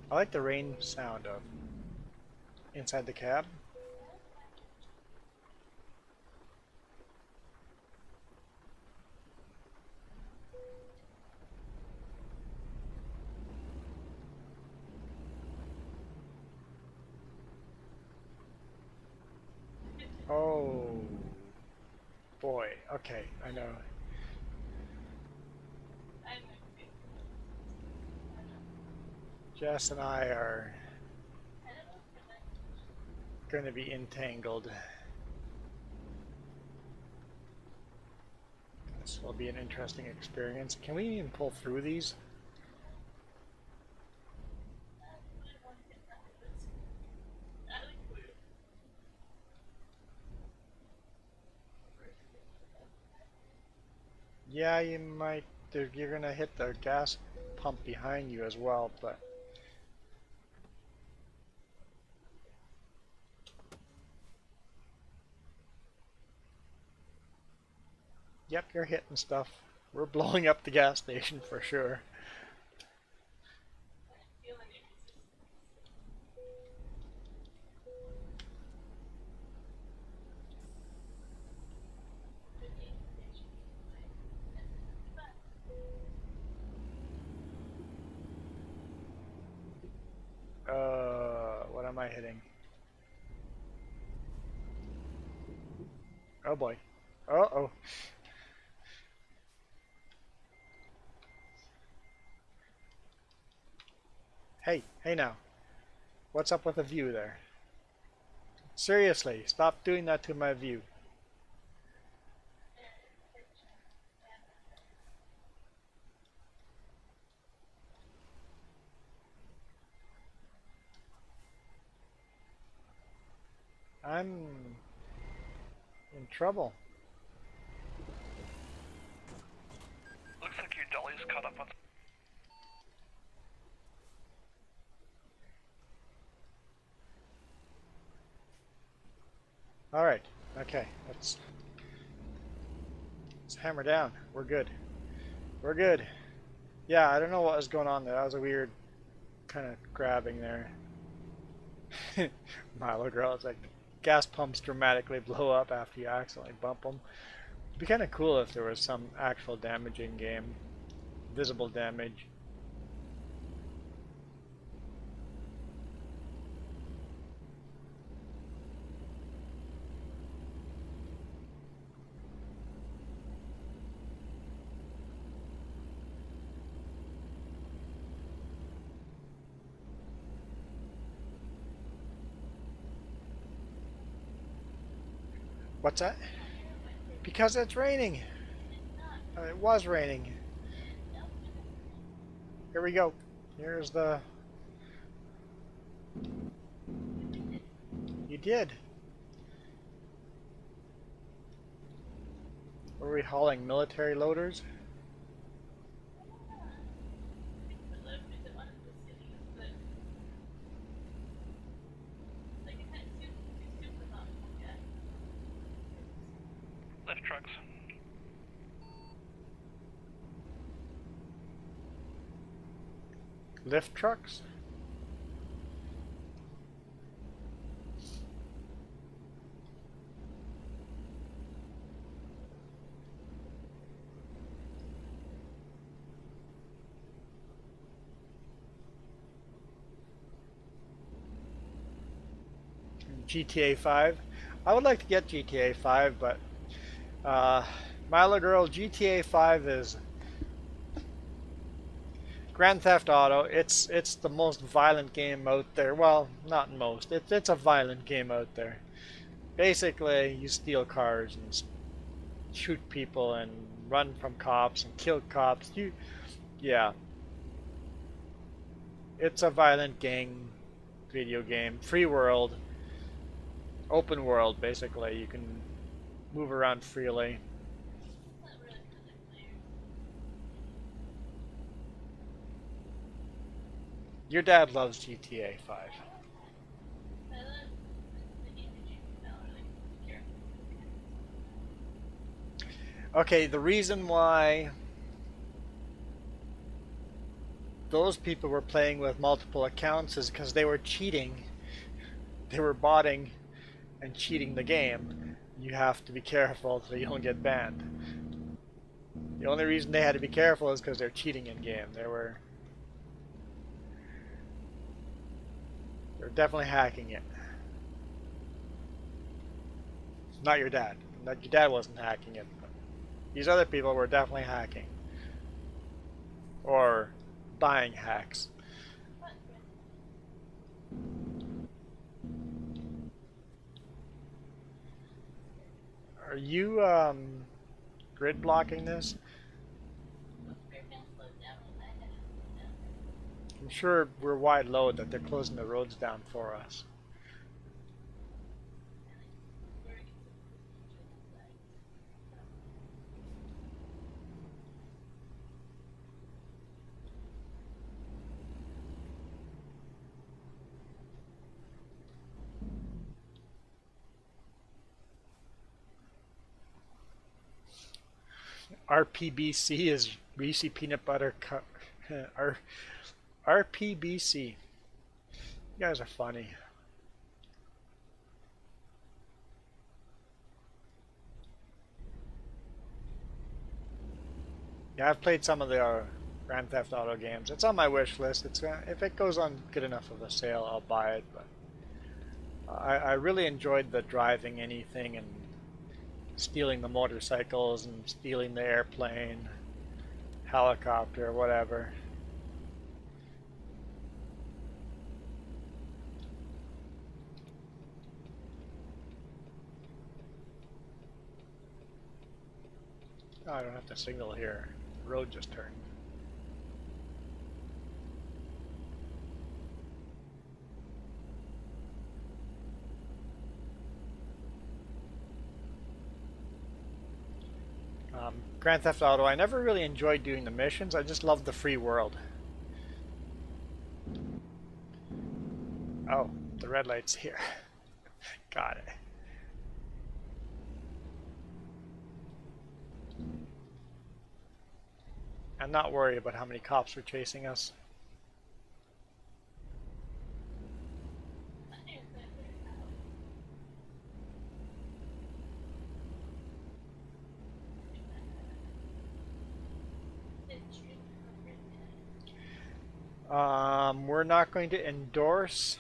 S1: I like the rain sound of inside the cab. Oh boy, okay, I know. Jess and I are going to be entangled. This will be an interesting experience. Can we even pull through these? Yeah, you might. You're going to hit the gas pump behind you as well, but yep, you're hitting stuff. We're blowing up the gas station for sure. What am I hitting? Oh boy. Uh-oh. Hey now. What's up with the view there? Seriously, stop doing that to my view. I'm in trouble.
S6: Looks like your dolly's caught up on.
S1: Alright, okay, let's hammer down. We're good. We're good. Yeah, I don't know what was going on there. That was a weird kind of grabbing there. Milo Girl, it's like gas pumps dramatically blow up after you accidentally bump them. It'd be kind of cool if there was some actual damage in game. Visible damage. What's that? Because it's raining. It was raining. Here we go. Here's the... You did. Were we hauling military loaders?
S6: Lift trucks.
S1: Lift trucks? GTA 5. I would like to get GTA 5, but my little girl, GTA 5 is Grand Theft Auto. It's the most violent game out there. Well, not most. It's a violent game out there. Basically, you steal cars and shoot people and run from cops and kill cops. Yeah. It's a violent gang video game. Free world. Open world, basically. You can move around freely. Your dad loves GTA 5. Okay, the reason why those people were playing with multiple accounts is because they were cheating. They were botting and cheating the game. You have to be careful so you don't get banned. The only reason they had to be careful is because they're cheating in game. They're definitely hacking it. Not your dad. Your dad wasn't hacking it. But these other people were definitely hacking. Or buying hacks. Are you grid blocking this? I'm sure we're wide load that they're closing the roads down for us. RPBC is Reese Peanut Butter Cup. RPBC. You guys are funny. Yeah, I've played some of the Grand Theft Auto games. It's on my wish list. It's if it goes on good enough of a sale, I'll buy it. But I really enjoyed the driving anything and stealing the motorcycles and stealing the airplane, helicopter, whatever. Oh, I don't have to signal here. The road just turned. Grand Theft Auto, I never really enjoyed doing the missions. I just loved the free world. Oh, the red light's here. Got it. I'm not worried about how many cops are chasing us. We're not going to endorse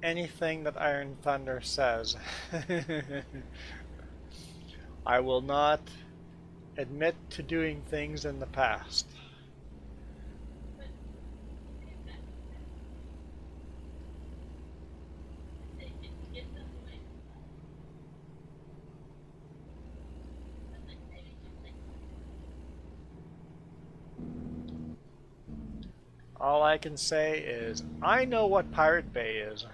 S1: anything that Iron Thunder says. I will not admit to doing things in the past. All I can say is I know what Pirate Bay is.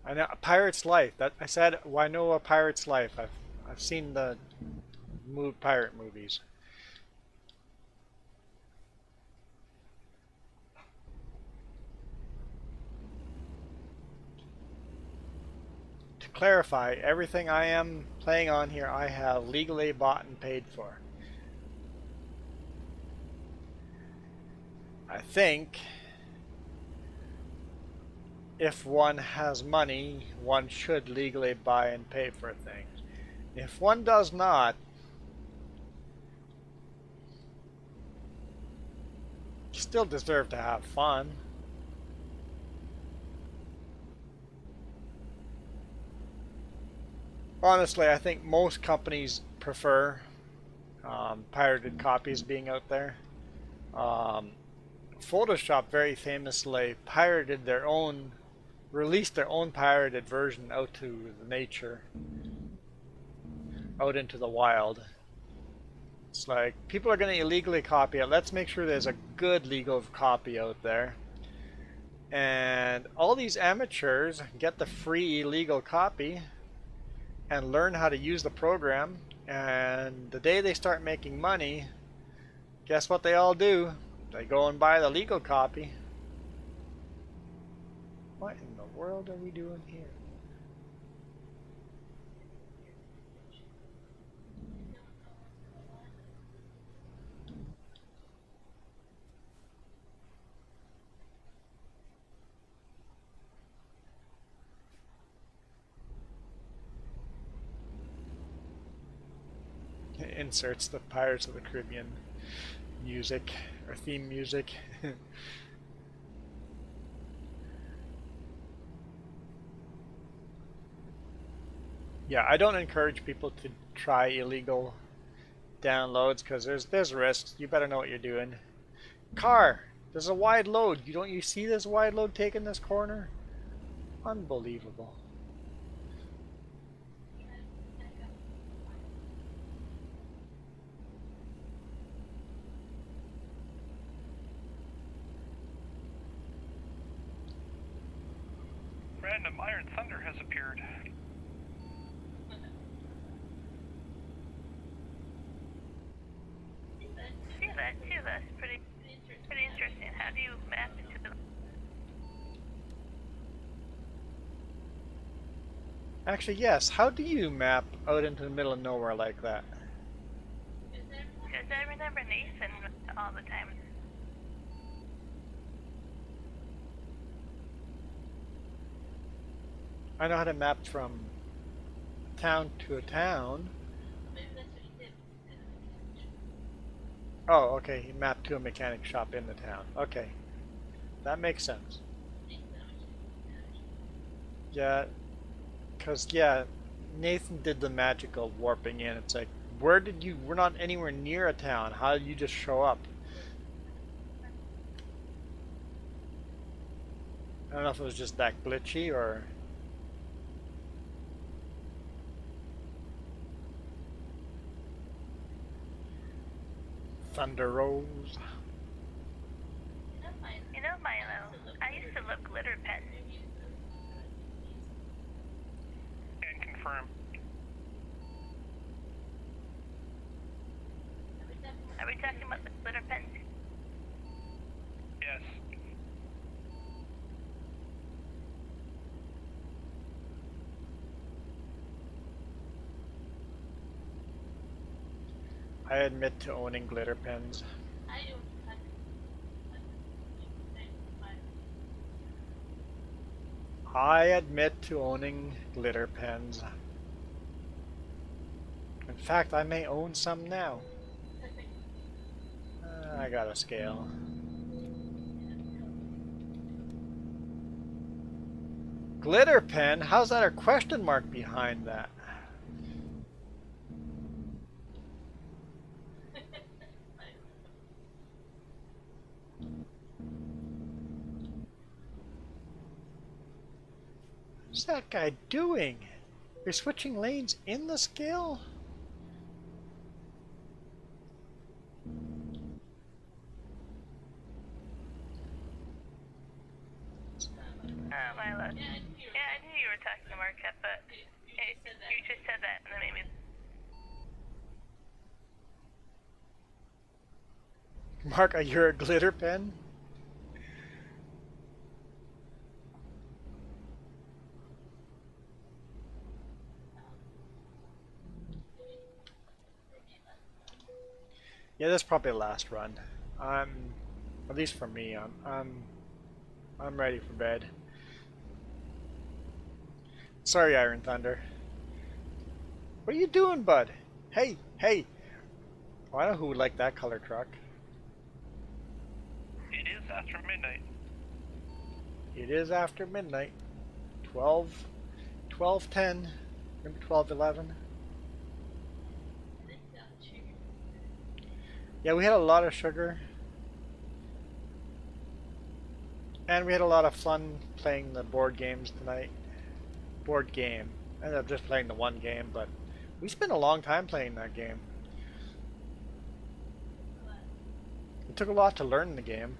S1: I know Pirate's Life. That I said. Well, I know a Pirate's Life. I've seen the pirate movies. To clarify, everything I am playing on here, I have legally bought and paid for. I think if one has money, one should legally buy and pay for things. If one does not, you still deserve to have fun. Honestly, I think most companies prefer pirated copies being out there. Photoshop very famously released their own pirated version out to the nature, out into the wild. It's like, people are going to illegally copy it. Let's make sure there's a good legal copy out there. And all these amateurs get the free illegal copy and learn how to use the program. And the day they start making money, guess what they all do? They go and buy the legal copy. What in the world are we doing here? It inserts the Pirates of the Caribbean music or theme music. Yeah, I don't encourage people to try illegal downloads because there's risks. You better know what you're doing. Car, there's a wide load. Don't you see this wide load taking this corner? Unbelievable.
S6: Random Iron Thunder has appeared.
S5: See that too, that's pretty interesting. How do you map it to the...
S1: Actually, yes. How do you map out into the middle of nowhere like that?
S5: Because I remember Nathan all the time.
S1: I know how to map from town to a town. Oh, okay. He mapped to a mechanic shop in the town. Okay. That makes sense. Yeah. Because, yeah, Nathan did the magic of warping in. It's like, we're not anywhere near a town. How did you just show up? I don't know if it was just that glitchy or... Thunder Rose.
S5: You know, Milo, I used to love glitter pens.
S6: And confirm.
S5: Are we talking about the glitter pens?
S6: Yes.
S1: I admit to owning glitter pens. I admit to owning glitter pens. In fact, I may own some now. I got a scale. Glitter pen? How's that a question mark behind that? What's that guy doing? You're switching lanes in the scale?
S5: Yeah, I knew you were talking to Marquette, but you just said that, and then made me.
S1: Mark, are you a glitter pen? Yeah, this is probably the last run. At least for me, I'm ready for bed. Sorry, Iron Thunder. What are you doing, bud? Hey, hey. Oh, I know who would like that color truck.
S6: It is after midnight.
S1: It is after midnight. 12:10. Remember 12:11? Yeah, we had a lot of sugar. And we had a lot of fun playing the board games tonight. Board game. I ended up just playing the one game, but we spent a long time playing that game. It took a lot to learn the game.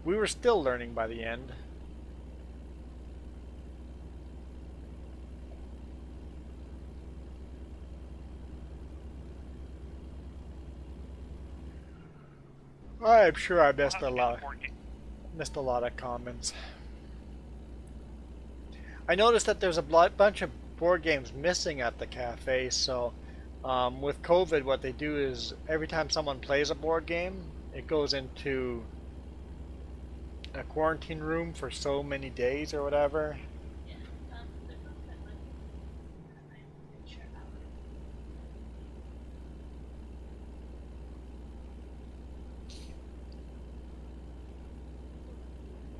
S1: We were still learning by the end. I'm sure I missed a lot of comments. I noticed that there's a bunch of board games missing at the cafe, so with COVID what they do is every time someone plays a board game, it goes into a quarantine room for so many days or whatever.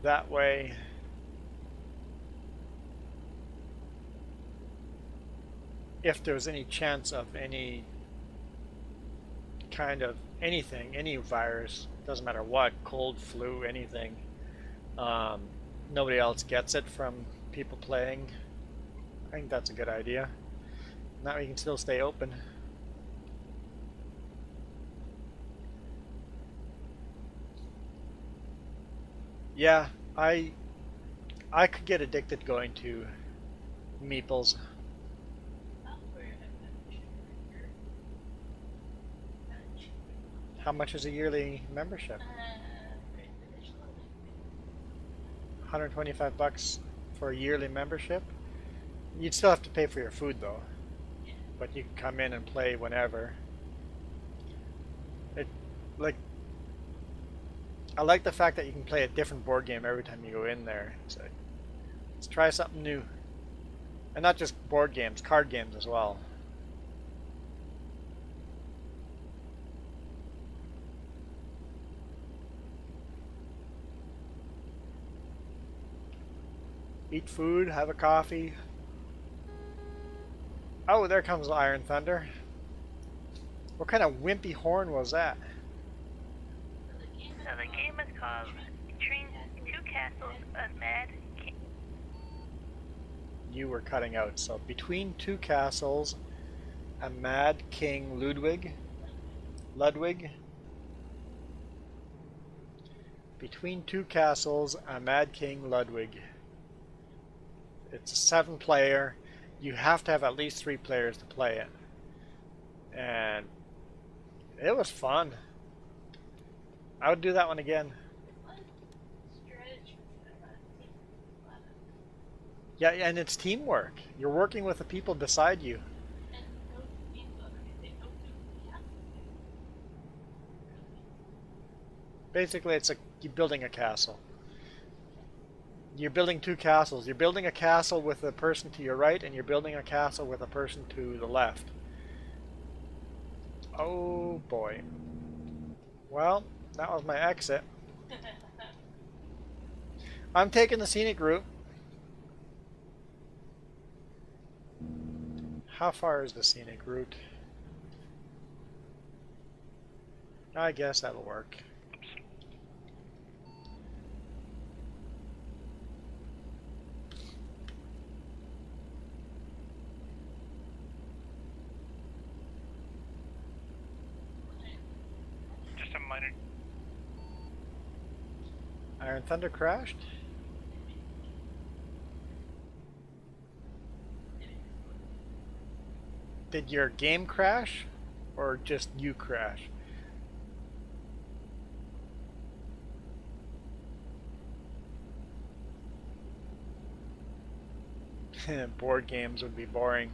S1: That way, if there's any chance of any kind of anything, any virus, doesn't matter what, cold, flu, anything, nobody else gets it from people playing. I think that's a good idea. Now we can still stay open. Yeah, I could get addicted going to meeples. How much is a yearly membership? $125 for a yearly membership. You'd still have to pay for your food though, but you can come in and play whenever. I like the fact that you can play a different board game every time you go in there. So let's try something new, and not just board games, card games as well. Eat food, have a coffee. Oh, there comes the Iron Thunder. What kind of wimpy horn was that?
S5: So the game is called Between Two Castles of Mad King.
S1: You were cutting out. So between two castles, a mad king Ludwig. Between two castles, a mad king Ludwig. It's a 7-player. You have to have at least 3 players to play it. And it was fun. I would do that one again. Yeah, and it's teamwork. You're working with the people beside you. Basically, it's like you're building a castle. You're building 2 castles. You're building a castle with a person to your right, and you're building a castle with a person to the left. Oh boy. Well, that was my exit. I'm taking the scenic route. How far is the scenic route? I guess that'll work.
S6: Just a minor.
S1: Iron Thunder crashed? Did your game crash, or just you crash? Board games would be boring.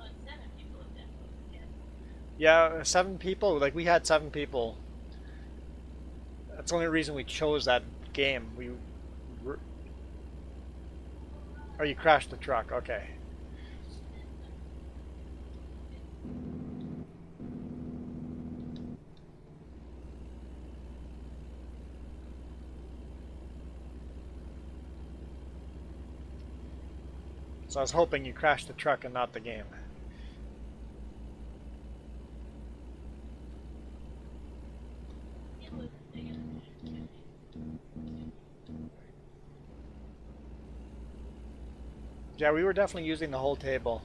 S4: Oh, it's 7 people with that.
S1: Yeah, 7 people. Like we had 7 people. That's the only reason we chose that game. Oh, you crashed the truck. Okay. So I was hoping you crashed the truck and not the game.
S4: It was big enough.
S1: Yeah, we were definitely using the whole table.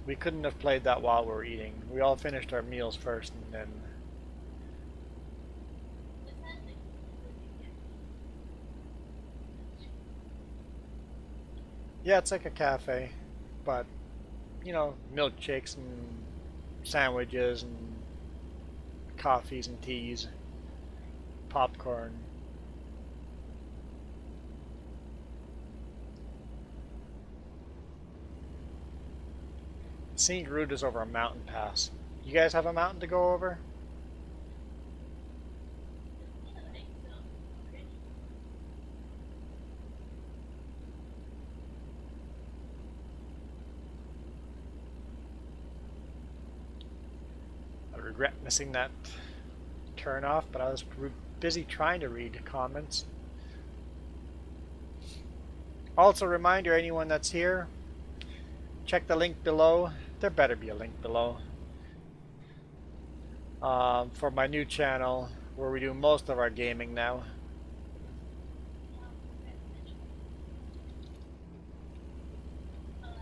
S1: We couldn't have played that while we were eating. We all finished our meals first and then... Yeah, it's like a cafe, but, you know, milkshakes and sandwiches and coffees and teas, popcorn. Scenic route is over a mountain pass. You guys have a mountain to go over? I regret missing that turn off, but I was busy trying to read comments. Also, reminder, anyone that's here, check the link below. There better be a link below. For my new channel, where we do most of our gaming now. I'm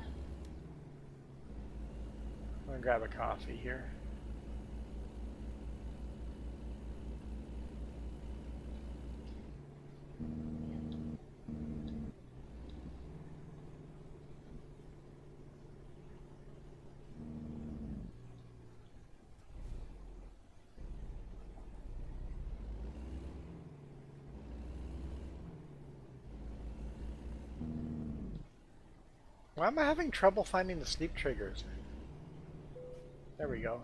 S1: gonna grab a coffee here. Why am I having trouble finding the sleep triggers? There we go.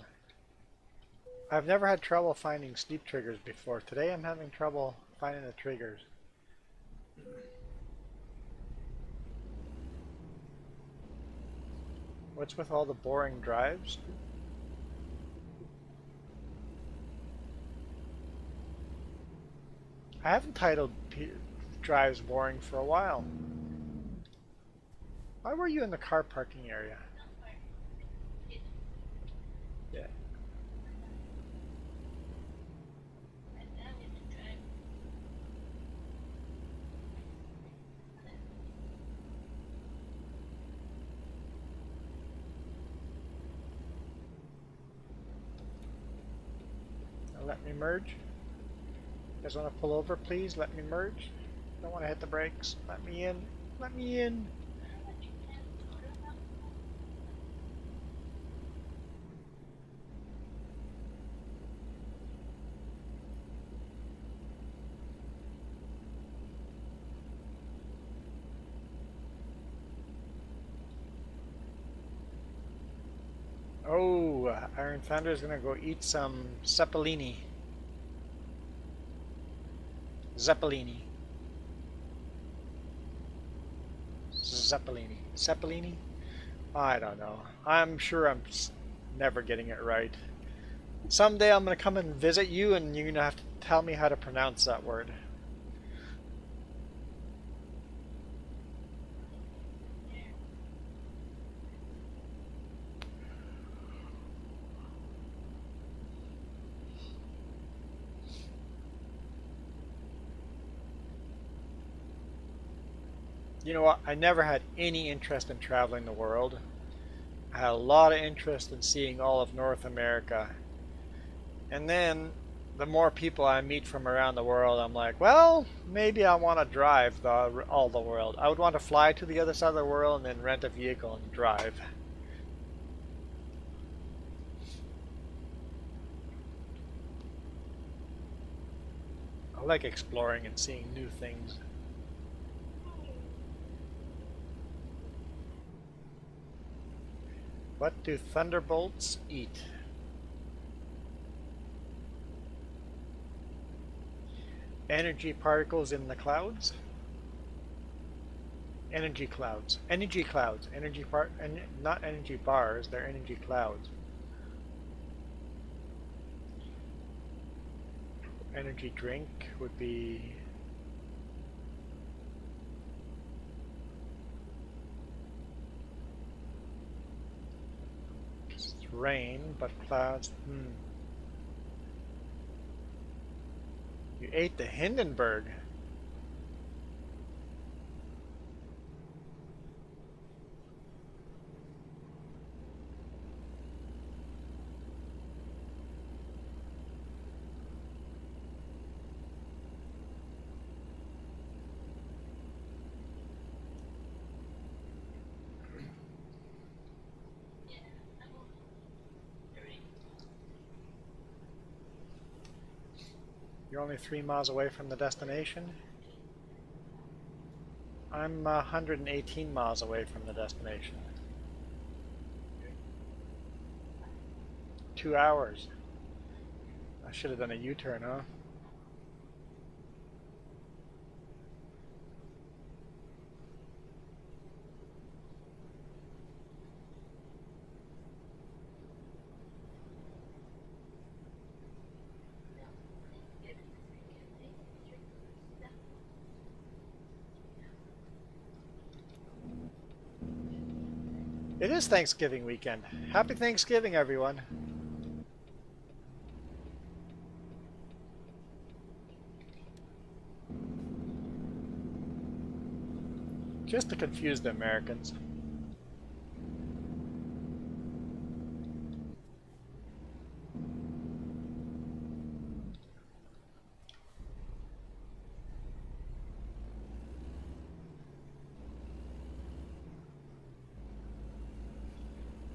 S1: I've never had trouble finding sleep triggers before. Today I'm having trouble finding the triggers. What's with all the boring drives? I haven't titled drives boring for a while. Why were you in the car parking area? Yeah. Now let me merge. You guys want to pull over, please? Let me merge. Don't want to hit the brakes. Let me in. Let me in. Oh, Iron Thunder is gonna go eat some Zeppelini. Zeppelini. Zeppelini. Zeppelini? I don't know. I'm sure I'm never getting it right. Someday I'm gonna come and visit you and you're gonna have to tell me how to pronounce that word. You know what? I never had any interest in traveling the world. I had a lot of interest in seeing all of North America. And then the more people I meet from around the world, I'm like, well, maybe I want to drive all the world. I would want to fly to the other side of the world and then rent a vehicle and drive. like exploring and seeing new things. What do thunderbolts eat? Energy particles in the clouds? Energy clouds. Energy clouds. Not energy bars, they're energy clouds. Energy drink would be it's rain, but clouds. You ate the Hindenburg. You're only 3 miles away from the destination. I'm 118 miles away from the destination. 2 hours. I should have done a U-turn, huh? It is Thanksgiving weekend. Happy Thanksgiving, everyone. Just to confuse the Americans.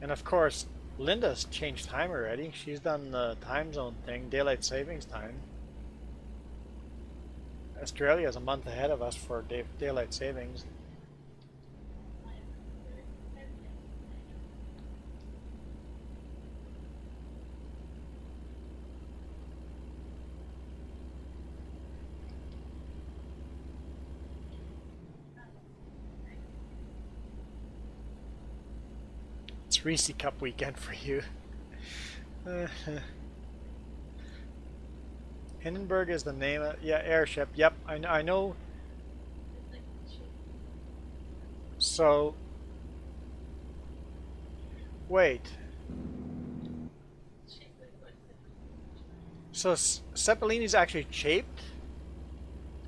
S1: And of course, Linda's changed time already. She's done the time zone thing, daylight savings time. Australia's a month ahead of us for daylight savings. It's Reese Cup weekend for you. Hindenburg is the name of, yeah, airship. Yep, I know. So, wait. So Zeppelini's actually shaped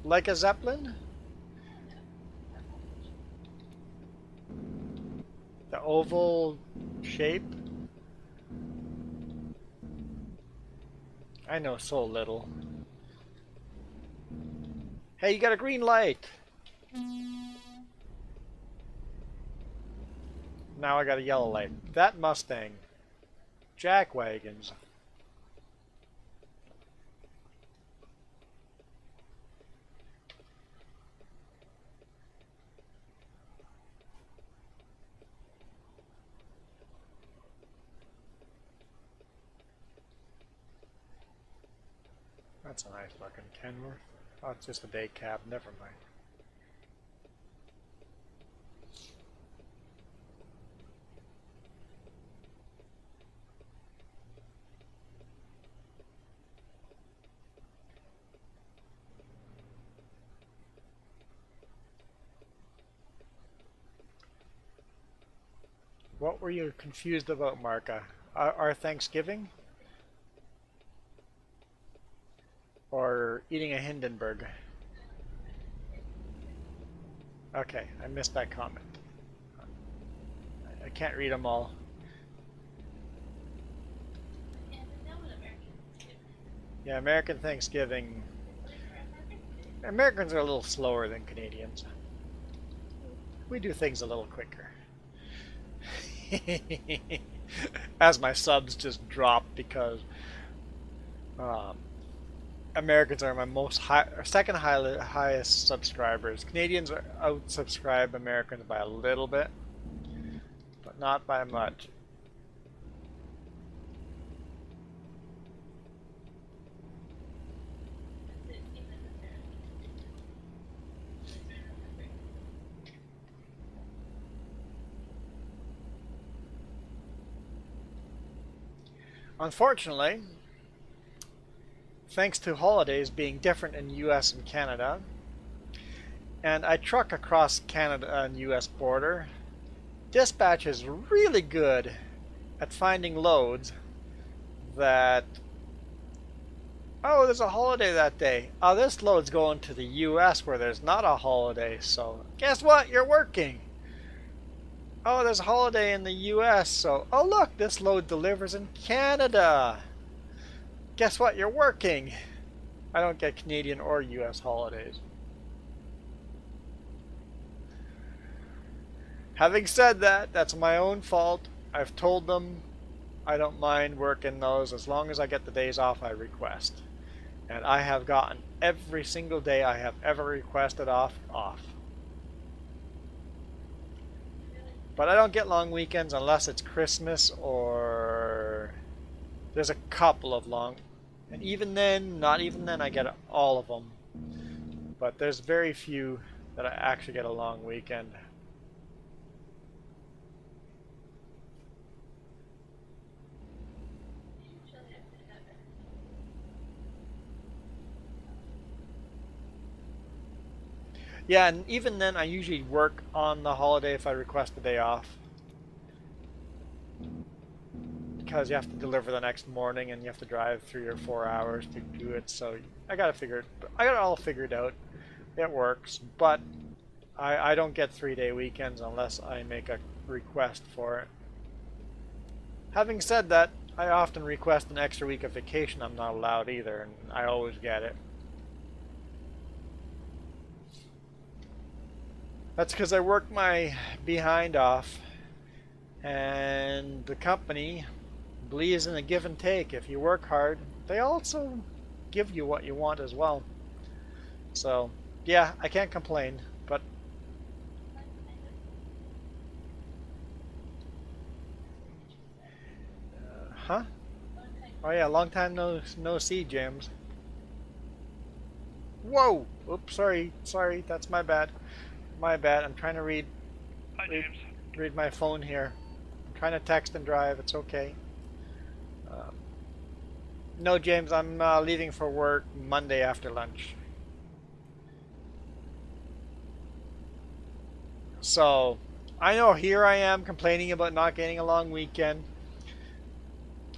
S1: like a Zeppelin? The oval shape? I know so little. Hey, you got a green light! Now I got a yellow light. That Mustang. Jack wagons. That's a nice fucking Kenworth. Oh, it's just a day cab. Never mind. What were you confused about, Marka? Our Thanksgiving? Or eating a Hindenburg? Okay, I missed that comment. I can't read them all. Yeah, American Thanksgiving. Americans are a little slower than Canadians. We do things a little quicker. As my subs just dropped because
S3: Americans are my highest subscribers. Canadians are out subscribe Americans by a little bit, but not by much. Unfortunately, thanks to holidays being different in US and Canada, and I truck across Canada and US border, dispatch is really good at finding loads that, oh, there's a holiday that day. Oh, this load's going to the US where there's not a holiday, so guess what? You're working. Oh, there's a holiday in the US, so, oh look, this load delivers in Canada. Guess what? You're working. I don't get Canadian or US holidays. Having said that, that's my own fault. I've told them I don't mind working those as long as I get the days off I request. And I have gotten every single day I have ever requested off. But I don't get long weekends unless it's Christmas or there's a couple of long. And even then, not even then I get all of them. But there's very few that I actually get a long weekend. Yeah, and even then I usually work on the holiday if I request a day off. Because you have to deliver the next morning and you have to drive 3 or 4 hours to do it, so I got it all figured out. It works, but I don't get 3-day weekends unless I make a request for it. Having said that, I often request an extra week of vacation I'm not allowed either, and I always get it. That's because I work my behind off, and the company believes in a give and take. If you work hard, they also give you what you want as well. So, yeah, I can't complain, but huh? Oh yeah, long time no see, James. Whoa! Oops, sorry, that's my bad. My bad. I'm trying to read my phone here. I'm trying to text and drive. It's okay. No, James, I'm leaving for work Monday after lunch. So, I know here I am complaining about not getting a long weekend.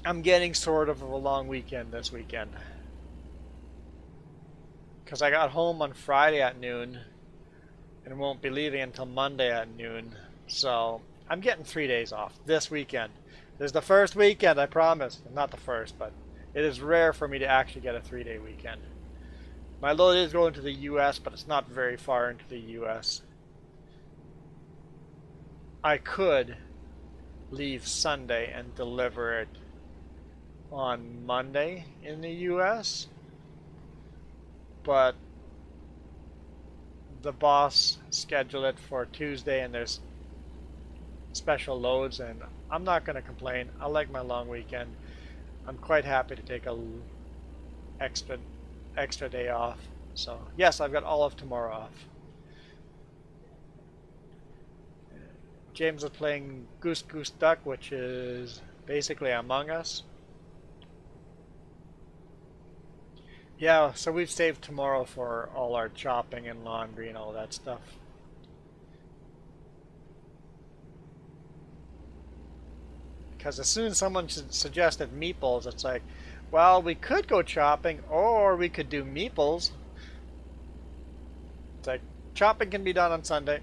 S3: I'm getting sort of a long weekend this weekend. Because I got home on Friday at noon and won't be leaving until Monday at noon. So, I'm getting 3 days off this weekend. This is the first weekend, I promise. Not the first, but it is rare for me to actually get a 3-day weekend. My load is going to the US, but it's not very far into the US. I could leave Sunday and deliver it on Monday in the US, but the boss scheduled it for Tuesday and there's special loads, and I'm not going to complain. I like my long weekend. I'm quite happy to take a extra day off. So yes, I've got all of tomorrow off. James is playing Goose Goose Duck, which is basically Among Us. Yeah, so we've saved tomorrow for all our chopping and laundry and all that stuff. Because as soon as someone suggested meeples, it's like, well, we could go chopping or we could do meeples. It's like, chopping can be done on Sunday.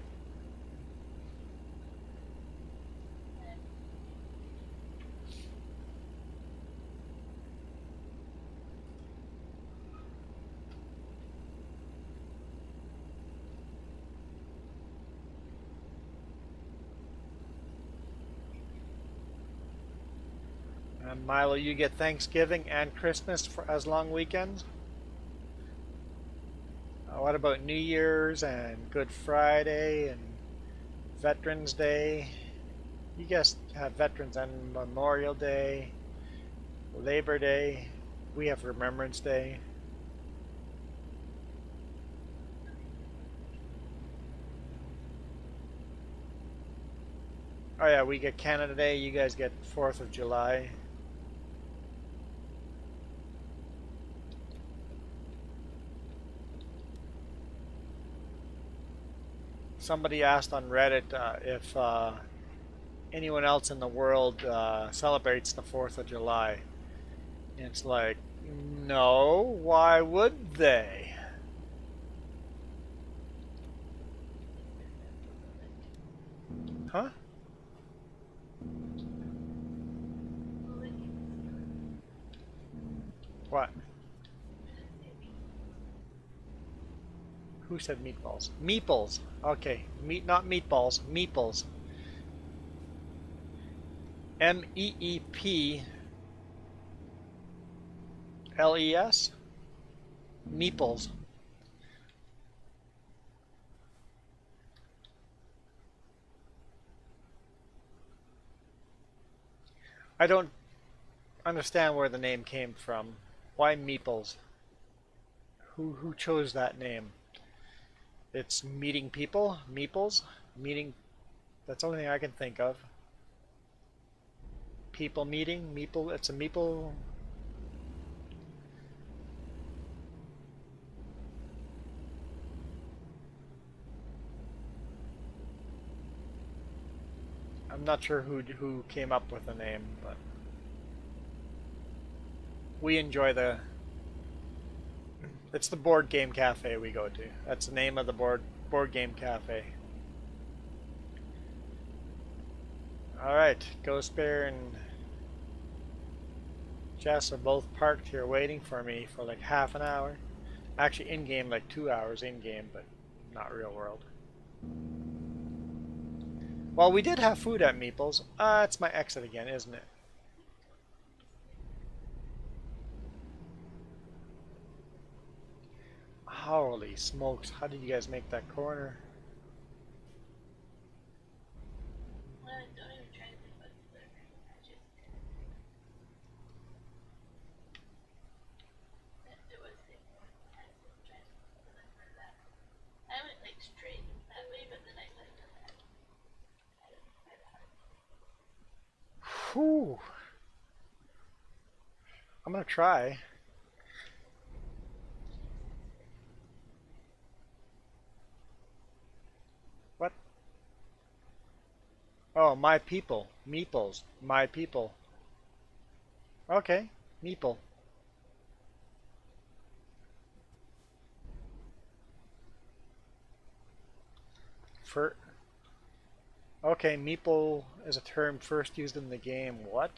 S3: And Milo, you get Thanksgiving and Christmas as long weekends?
S1: What about New Year's and Good Friday and Veterans Day? You guys have Veterans and Memorial Day, Labor Day. We have Remembrance Day. Oh yeah, we get Canada Day. You guys get 4th of July. Somebody asked on Reddit if anyone else in the world celebrates the 4th of July. And it's like, no, why would they? Huh? What? Who said meatballs? Meeples. Okay, meat, not meatballs. Meeples. Meeples. Meeples. I don't understand where the name came from. Why meeples? Who chose that name? It's meeting people? Meeples? Meeting. That's the only thing I can think of. People meeting? Meeple. It's a meeple. I'm not sure who came up with the name, but we enjoy the. It's the board game cafe we go to. That's the name of the board game cafe. All right, Ghost Bear and Jess are both parked here waiting for me for like half an hour. Actually, in game like 2 hours in game, but not real world. Well, we did have food at Meeples. It's my exit again, isn't it? Holy smokes, how did you guys make that corner?
S4: Well, don't even try to think what's there. I just it was the I still try to remember that. I went like straight that way, but then I went to that. I don't know.
S1: Whew. I'm gonna try. What? Oh, my people. Meeples. My people. Okay, Meeple. For okay, Meeple is a term first used in the game. What?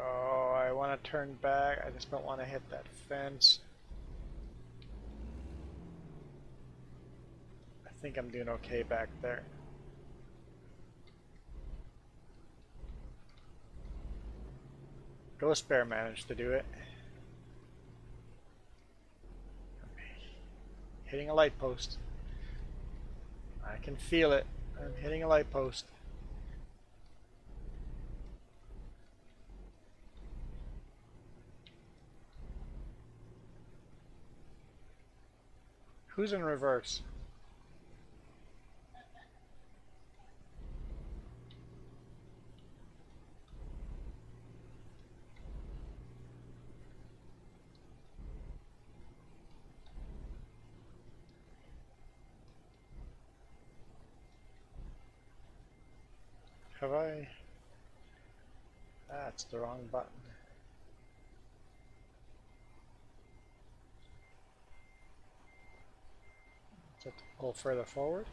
S1: Oh, I want to turn back. I just don't want to hit that fence. I think I'm doing okay back there. Ghost Bear managed to do it. Hitting a light post. I can feel it. I'm hitting a light post. Who's in reverse? Have I? That's the wrong button. Is it to pull further forward?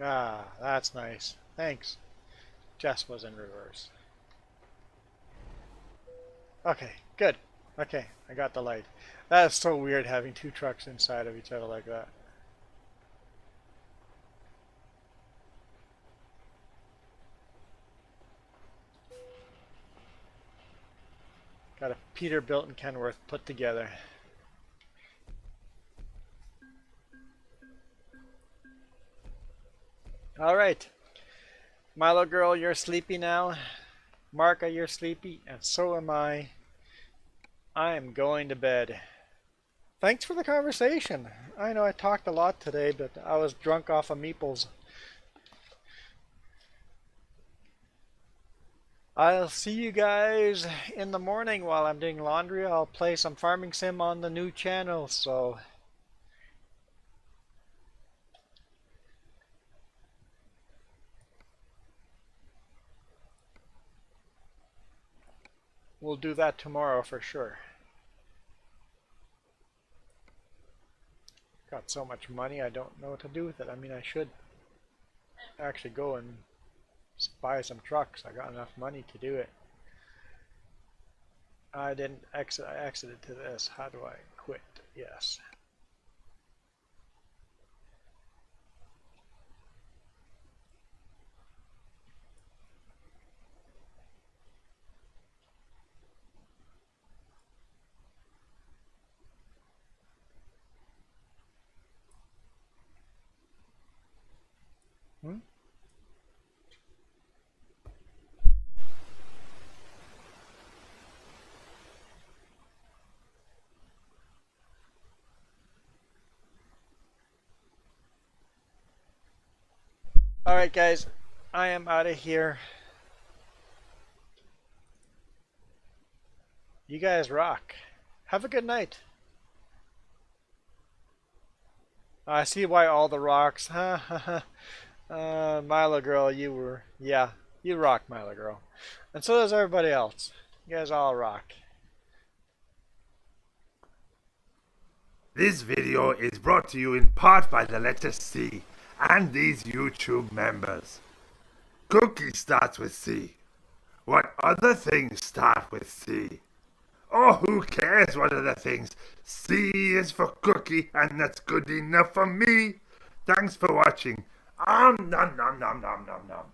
S1: Ah, that's nice. Thanks. Jess was in reverse. Okay, good. Okay, I got the light. That is so weird having two trucks inside of each other like that. Got a Peterbilt and Kenworth put together. Alright. Milo girl, you're sleepy now. Marka, you're sleepy, and so am I. I am going to bed. Thanks for the conversation. I know I talked a lot today, but I was drunk off of meeples. I'll see you guys in the morning while I'm doing laundry. I'll play some Farming Sim on the new channel, so we'll do that tomorrow for sure. Got so much money, I don't know what to do with it. I mean, I should actually go and buy some trucks. I got enough money to do it. I didn't exit. I exited to this. How do I quit? Yes. Hmm? Alright guys, I am out of here. You guys rock. Have a good night. I see why all the rocks. Milo girl, yeah, you rock, Milo girl. And so does everybody else. You guys all rock.
S2: This video is brought to you in part by the letter C and these YouTube members. Cookie starts with C. What other things start with C? Oh, who cares what other things? C is for cookie, and that's good enough for me. Thanks for watching. Nom nom nom nom nom nom nom.